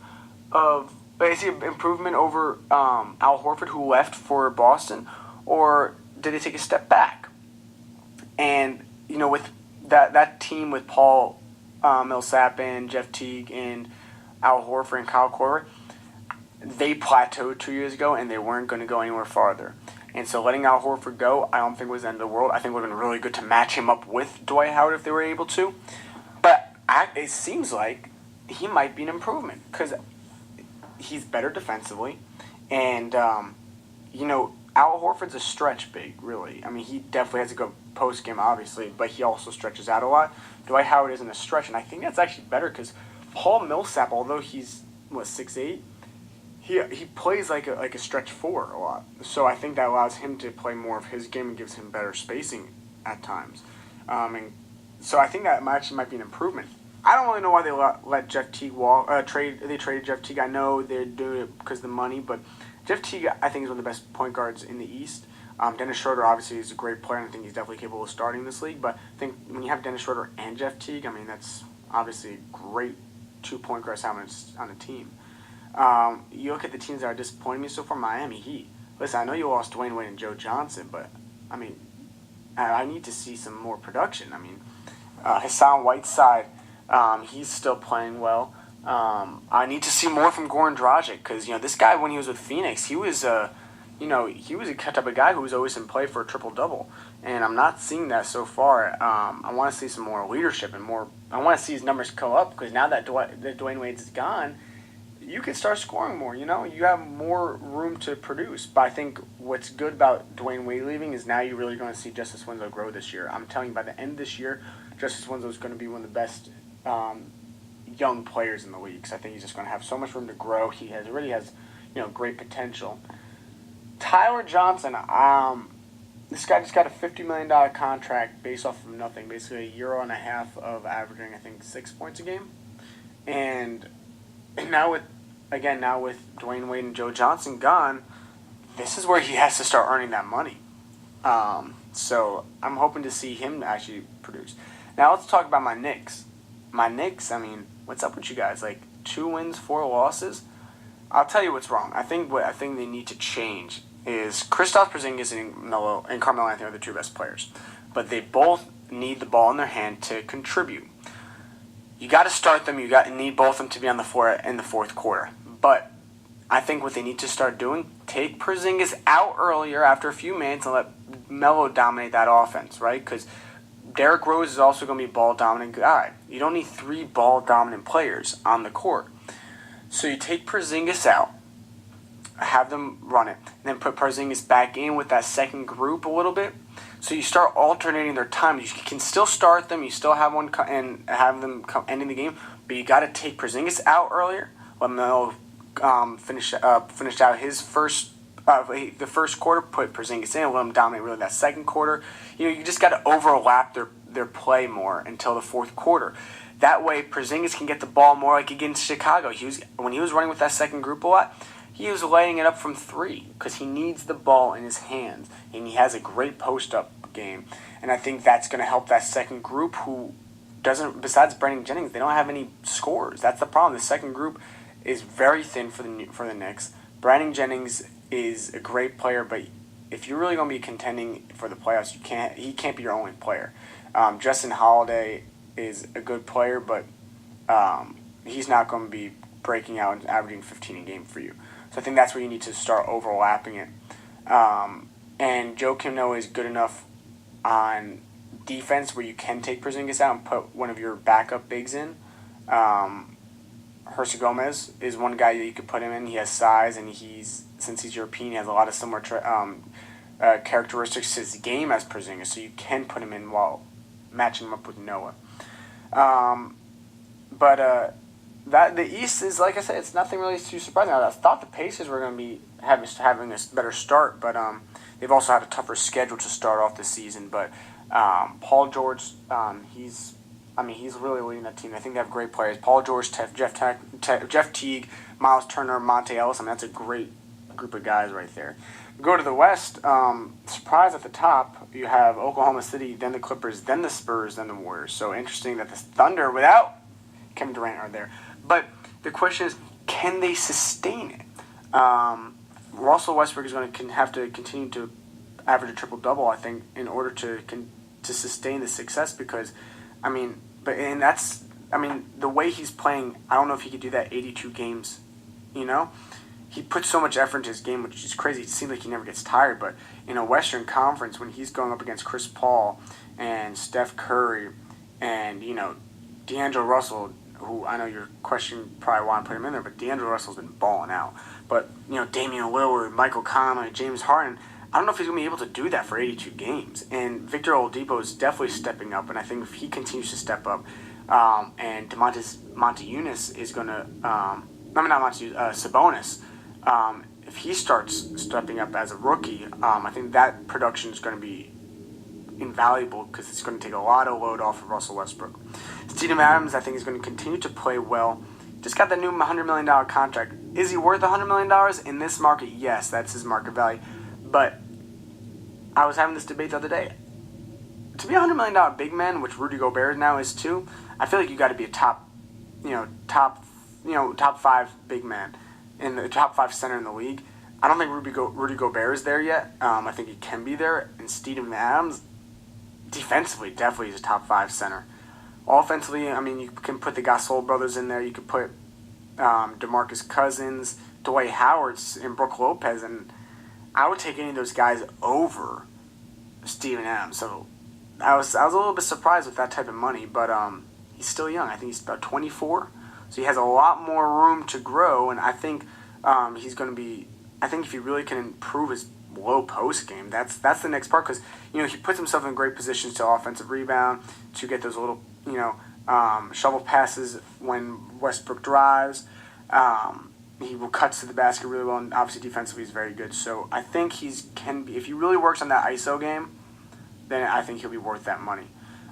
Is he an improvement over Al Horford, who left for Boston, or did they take a step back? And with that team with Paul Millsap and Jeff Teague and Al Horford and Kyle Korver, they plateaued 2 years ago, and they weren't going to go anywhere farther. And so letting Al Horford go, I don't think was the end of the world. I think it would have been really good to match him up with Dwight Howard if they were able to. But it seems like he might be an improvement because he's better defensively. And, Al Horford's a stretch big, really. I mean, he definitely has a good post game, obviously, but he also stretches out a lot. Dwight Howard isn't a stretch, and I think that's actually better because Paul Millsap, although he's, 6'8", he plays like a stretch 4 a lot. So I think that allows him to play more of his game and gives him better spacing at times. And so I think that actually might be an improvement. I don't really know why they let Jeff Teague They traded Jeff Teague. I know they're doing it because of the money, but Jeff Teague, I think, is one of the best point guards in the East. Dennis Schroeder, obviously, is a great player, and I think he's definitely capable of starting this league. But I think when you have Dennis Schroeder and Jeff Teague, I mean, that's obviously a great 2-point guards having on a team. You look at the teams that are disappointing me so far. Miami Heat. Listen, I know you lost Dwayne Wade and Joe Johnson, but I mean, I need to see some more production. I mean, Hassan Whiteside, he's still playing well. I need to see more from Goran Dragic because this guy, when he was with Phoenix, he was he was a type of guy who was always in play for a triple-double, and I'm not seeing that so far. I want to see some more leadership and more. I want to see his numbers go up because now that Dwayne Wade's gone, you can start scoring more. You have more room to produce. But I think what's good about Dwayne Wade leaving is now you're really going to see Justice Winslow grow this year. I'm telling you, by the end of this year, Justice Winslow is going to be one of the best young players in the league. So I think he's just going to have so much room to grow. He really has great potential. Tyler Johnson, this guy just got a $50 million contract based off of nothing, basically a year and a half of averaging, I think, 6 points a game. And now with Dwayne Wade and Joe Johnson gone, this is where he has to start earning that money. So I'm hoping to see him actually produce. Now let's talk about my Knicks. My Knicks, I mean, what's up with you guys? 2 wins, 4 losses? I'll tell you what's wrong. I think they need to change is Kristaps Porzingis and Carmelo Anthony are the 2 best players. But they both need the ball in their hand to contribute. You got to start them. You need both of them to be on the floor in the fourth quarter. But I think what they need to start doing, take Porzingis out earlier after a few minutes and let Melo dominate that offense, right? Because Derrick Rose is also going to be a ball-dominant guy. You don't need 3 ball-dominant players on the court. So you take Porzingis out, have them run it, and then put Porzingis back in with that second group a little bit. So you start alternating their time. You can still start them. You still have one and have them ending the game, but you got to take Porzingis out earlier. Let Melo finish out his the first quarter. Put Porzingis in. Let him dominate really that second quarter. You just got to overlap their play more until the fourth quarter. That way, Porzingis can get the ball more like against Chicago. When he was running with that second group a lot, he was laying it up from 3 because he needs the ball in his hands, and he has a great post-up game. And I think that's going to help that second group who doesn't, besides Brandon Jennings, they don't have any scores. That's the problem. The second group is very thin for the Knicks. Brandon Jennings is a great player, but if you're really going to be contending for the playoffs, he can't be your only player. Justin Holiday is a good player, but he's not going to be breaking out and averaging 15 a game for you. So I think that's where you need to start overlapping it. And Joe Kimno is good enough on defense where you can take Porzingis out and put one of your backup bigs in. Hershey Gomez is one guy that you could put him in. He has size, and since he's European, he has a lot of similar characteristics to his game as Porzingis, so you can put him in while matching him up with Noah. But the East is, like I said, it's nothing really too surprising. I thought the Pacers were going to be having a better start, but they've also had a tougher schedule to start off the season. But Paul George, he's really leading that team. I think they have great players. Paul George, Jeff Teague, Miles Turner, Monte Ellis. That's a great group of guys right there. Go to the West. Surprise at the top. You have Oklahoma City, then the Clippers, then the Spurs, then the Warriors. So interesting that the Thunder, without Kevin Durant, are there. But the question is, can they sustain it? Russell Westbrook is going to have to continue to average a triple-double, I think, in order to sustain the success. Because, the way he's playing, I don't know if he could do that 82 games. he puts so much effort into his game, which is crazy. It seems like he never gets tired, but in a Western Conference, when he's going up against Chris Paul and Steph Curry and, D'Angelo Russell, who I know your question probably want to put him in there, but D'Angelo Russell's been balling out. But, Damian Lillard, Michael Conley, James Harden, I don't know if he's going to be able to do that for 82 games. And Victor Oladipo is definitely stepping up, and I think if he continues to step up, and Montezumas is going to, Sabonis, if he starts stepping up as a rookie, I think that production is going to be invaluable because it's going to take a lot of load off of Russell Westbrook. Steven Adams, I think, is going to continue to play well. Just got that new $100 million contract. Is he worth $100 million in this market? Yes, that's his market value. But I was having this debate the other day. To be a $100 million big man, which Rudy Gobert now is too, I feel like you got to be a top 5 big man in the top 5 center in the league. I don't think Rudy Gobert is there yet. I think he can be there. And Steven Adams, defensively, definitely is a top 5 center. Offensively, you can put the Gasol brothers in there. You could put DeMarcus Cousins, Dwight Howard, and Brook Lopez, and I would take any of those guys over Steven Adams. So I was a little bit surprised with that type of money, but he's still young. I think he's about 24, so he has a lot more room to grow, and I think he's going to be. I think if he really can improve his low post game, that's the next part, because he puts himself in great positions to offensive rebound, to get those little shovel passes when Westbrook drives. He cuts to the basket really well, and obviously defensively he's very good. So I think if he really works on that ISO game, then I think he'll be worth that money.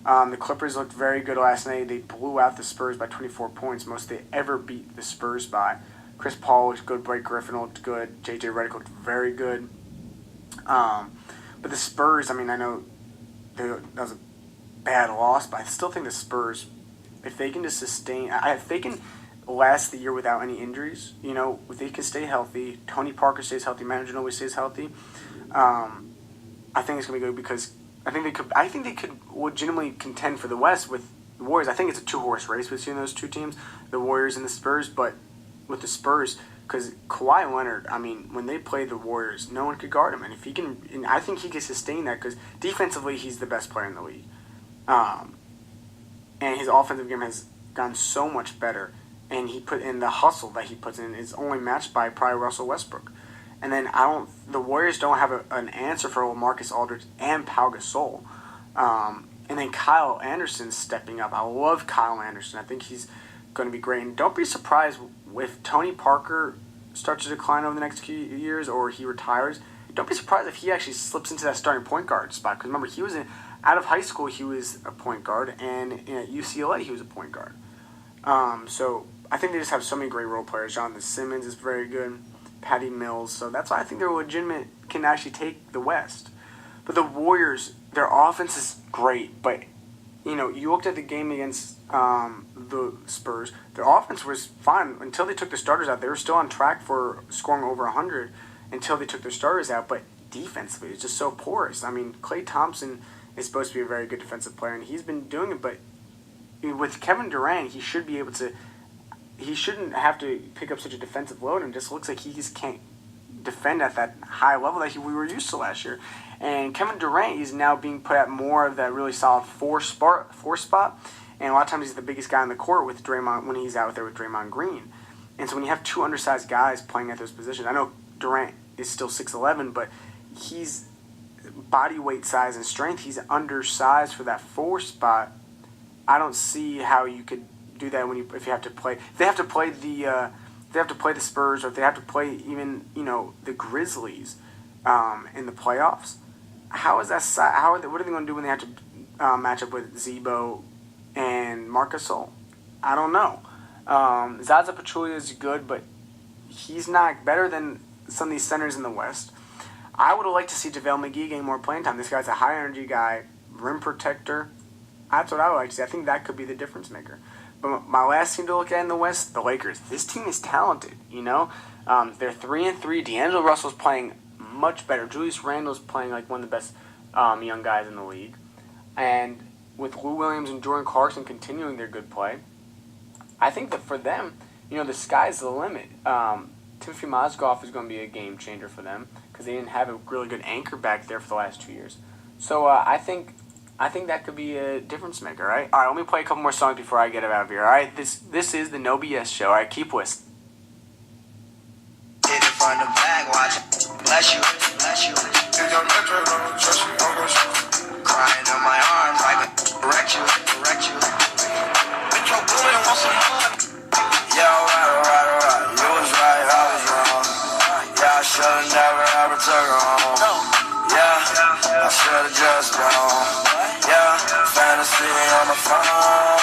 The Clippers looked very good last night. They blew out the Spurs by 24 points, most they ever beat the Spurs by. Chris Paul looked good, Blake Griffin looked good, JJ Redick looked very good. But the Spurs, I know that was a bad loss, but I still think the Spurs, if they can just sustain, if they can last the year without any injuries, if they can stay healthy, Tony Parker stays healthy, Manu Ginobili stays healthy, I think it's going to be good, because I think they could legitimately contend for the West with the Warriors. I think it's a 2-horse race between those two teams, the Warriors and the Spurs, but with the Spurs, because Kawhi Leonard, when they play the Warriors, no one could guard him, and if he can, and I think he can sustain that, because defensively he's the best player in the league, and his offensive game has gotten so much better, and the hustle that he puts in is only matched by probably Russell Westbrook, and then the Warriors don't have an answer for LaMarcus Aldridge and Pau Gasol, and then Kyle Anderson's stepping up. I love Kyle Anderson. I think he's going to be great, and don't be surprised if Tony Parker starts to decline over the next few years, or he retires. Don't be surprised if he actually slips into that starting point guard spot, because remember, he was out of high school, he was a point guard, and at UCLA he was a point guard. So I think they just have so many great role players. Jonathan Simmons is very good, Patty Mills, so that's why I think they're legitimate, can actually take the West. But the Warriors, their offense is great, but you looked at the game against the Spurs. Their offense was fine until they took the starters out. They were still on track for scoring over 100 until they took their starters out. But defensively, it's just so porous. Klay Thompson is supposed to be a very good defensive player, and he's been doing it. But with Kevin Durant, he should be able to. He shouldn't have to pick up such a defensive load, and it just looks like he just can't defend at that high level that we were used to last year. And Kevin Durant is now being put at more of that really solid four spot. And a lot of times he's the biggest guy on the court with Draymond when he's out there with Draymond Green. And so when you have two undersized guys playing at those positions, I know Durant is still 6'11", but he's body weight, size, and strength. He's undersized for that 4 spot. I don't see how you could do that if you have to play. If they have to play the Spurs, or if they have to play even the Grizzlies in the playoffs. How is that? What are they going to do when they have to match up with Zebo and Marc Gasol? I don't know. Zaza Pachulia is good, but he's not better than some of these centers in the West. I would have liked to see JaVale McGee getting more playing time. This guy's a high-energy guy, rim protector. That's what I would like to see. I think that could be the difference maker. But my last team to look at in the West, the Lakers. This team is talented, They're 3-3. D'Angelo Russell's playing much better. Julius Randle's playing like one of the best young guys in the league. And with Lou Williams and Jordan Clarkson continuing their good play, I think that for them, the sky's the limit. Timothy Mozgov is going to be a game changer for them because they didn't have a really good anchor back there for the last 2 years. So I think that could be a difference maker. Right? All right. Let me play a couple more songs before I get out of here. All right. This is the No BS show. All right. Keep listening. Hit it from the back, watch it. Bless you, bless you. Crying in my arms, I can correct you, correct you. With your boy, want some more. Yeah, alright. You was right, I was wrong. Yeah, I should've never ever took her home. Yeah, I should've just gone. Yeah, fantasy on my phone.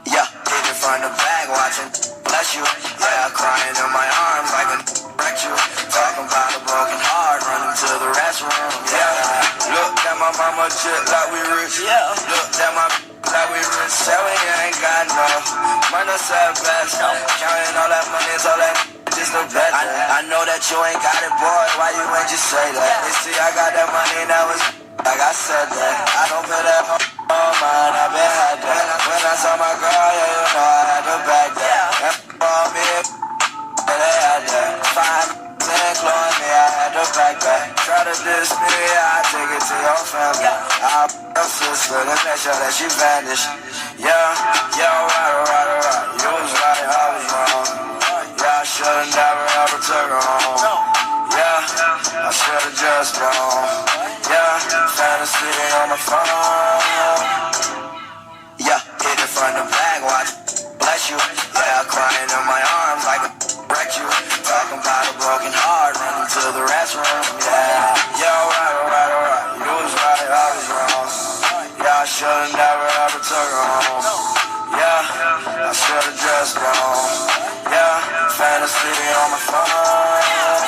Yeah, hit it from the back, watching. Bless you. Yeah, crying in my arms, I can wreck you. Talking about a broken heart, running to the restroom. Yeah, look at my mama chick like we rich. Yeah, look at my like we rich. Say we ain't got no money, said best. Counting all that money, it's all that just no bet. I know that you ain't got it, boy. Why you ain't just say that? They see I got that money, that was like I said that. I don't put that on mine, I been had that. When I saw my girl, yeah, you know I had to back that. And for me, they had that. Fine, clone me, I had to back that. Try to diss me, I take it to your family. I'll your sister to make sure that she vanished. Yeah, alright. You was right, I was wrong. Yeah, I should've never ever took her home. Yeah, I should've just gone. Yeah, fantasy on my phone. Yeah, hit it from the back, watch. Bless you. Yeah, crying in my arms like a wreck you. Talking about a broken heart, running to the restroom. Yeah, alright. You was right, I was wrong. Yeah, I should've never ever took her home. Yeah, I should've just gone. Yeah, fantasy on my phone.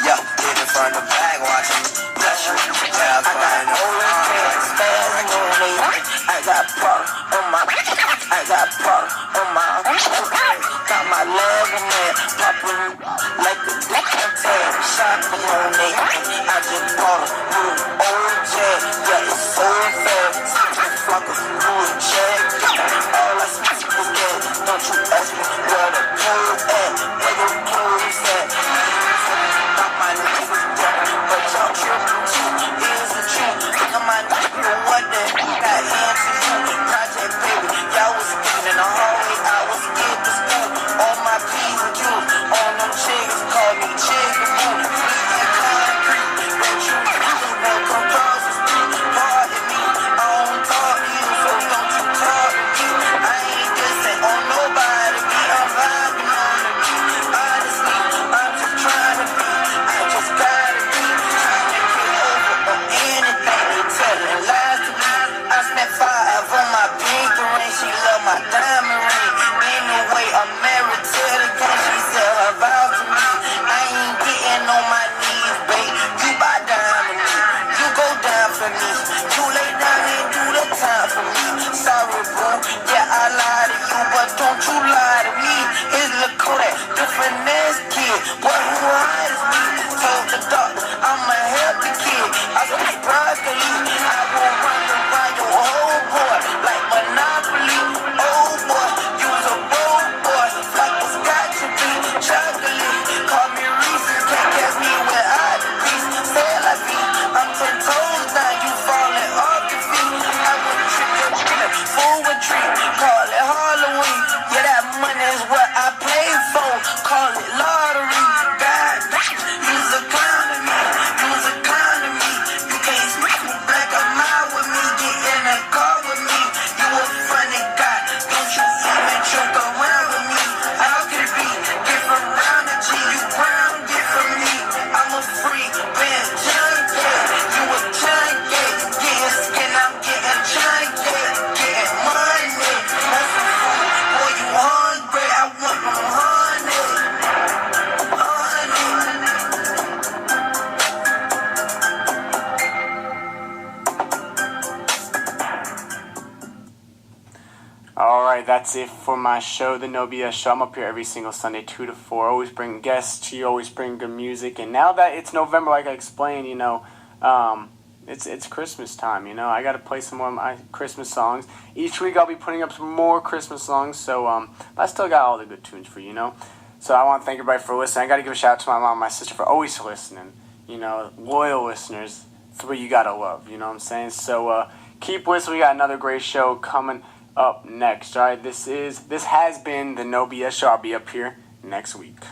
Yeah, hit it from the back, watching. Bless you. Yeah, crying in my arms. I got pop on my got my love in there, popping like the black tag, shopping on it. I just bought a new old jet, yeah, it's so fast. Fuck a new check, all I speak is that. Don't you ask me where the clothes at, where your clothes at. Got my niggas down, but y'all tripping too. Is the truth? Got my niggas what the got into you. Project baby, y'all was skipping in the hallway, I was scared to school. All my P's and Q's, all them chicks call me chicken boo. Sleeping concrete, bet you won't come across the street. Pardon me, I don't talk to you, so don't you talk to me. I ain't dissing on nobody, I'm vibing on the beat. Honestly, I'm just trying to be, I just gotta be. Trying to get over on anything they telling lies to me. I spent 5 on my pink ring, she love my diamond ring. Anyway, I'm married to the gun, she said her vows to me. I ain't getting on my knees, babe. You buy down to me, you go down for me. You lay down and do the time for me. Sorry, boo, yeah, I lied to you, but don't you lie to me. It's Lil Kodak, the finesse kid. What who hides me? Told the doctor I'm a healthy kid. I speak broccoli, I will run around your whole boy like Monopoly. Oh boy, you's a bold boy, like it's got to be chocolate. Call me Reese's, can't catch me without the piece. Say like me, I'm 10 toes down, you falling off your feet. I would trick your chicken, fool with treat, call it Halloween. Yeah, that money is what I play for, call it lottery. God, you's a clown to me, you's a clown to me. You can't smack me black or mile with me, get in the car with me. You a funny guy, don't you even joke around with me. How could it be? Get from round the G, you brown, get from me. I'm a freak, been junkie. You a junkie, getting skin, I'm getting junkie. Getting money, that's some food. Boy, you hungry, I want some honey. Alright, that's it for my show, the No BS Show. I'm up here every single Sunday, 2 to 4. Always bring guests to you, always bring good music. And now that it's November, like I explained, it's Christmas time, you know. I gotta play some more of my Christmas songs. Each week I'll be putting up some more Christmas songs. So but I still got all the good tunes for you, you know. So I want to thank everybody for listening. I gotta give a shout out to my mom, and my sister for always listening. You know, loyal listeners. It's what you gotta love. You know what I'm saying? So keep listening. We got another great show coming up next. All right, this has been the No BS Show. I'll be up here next week.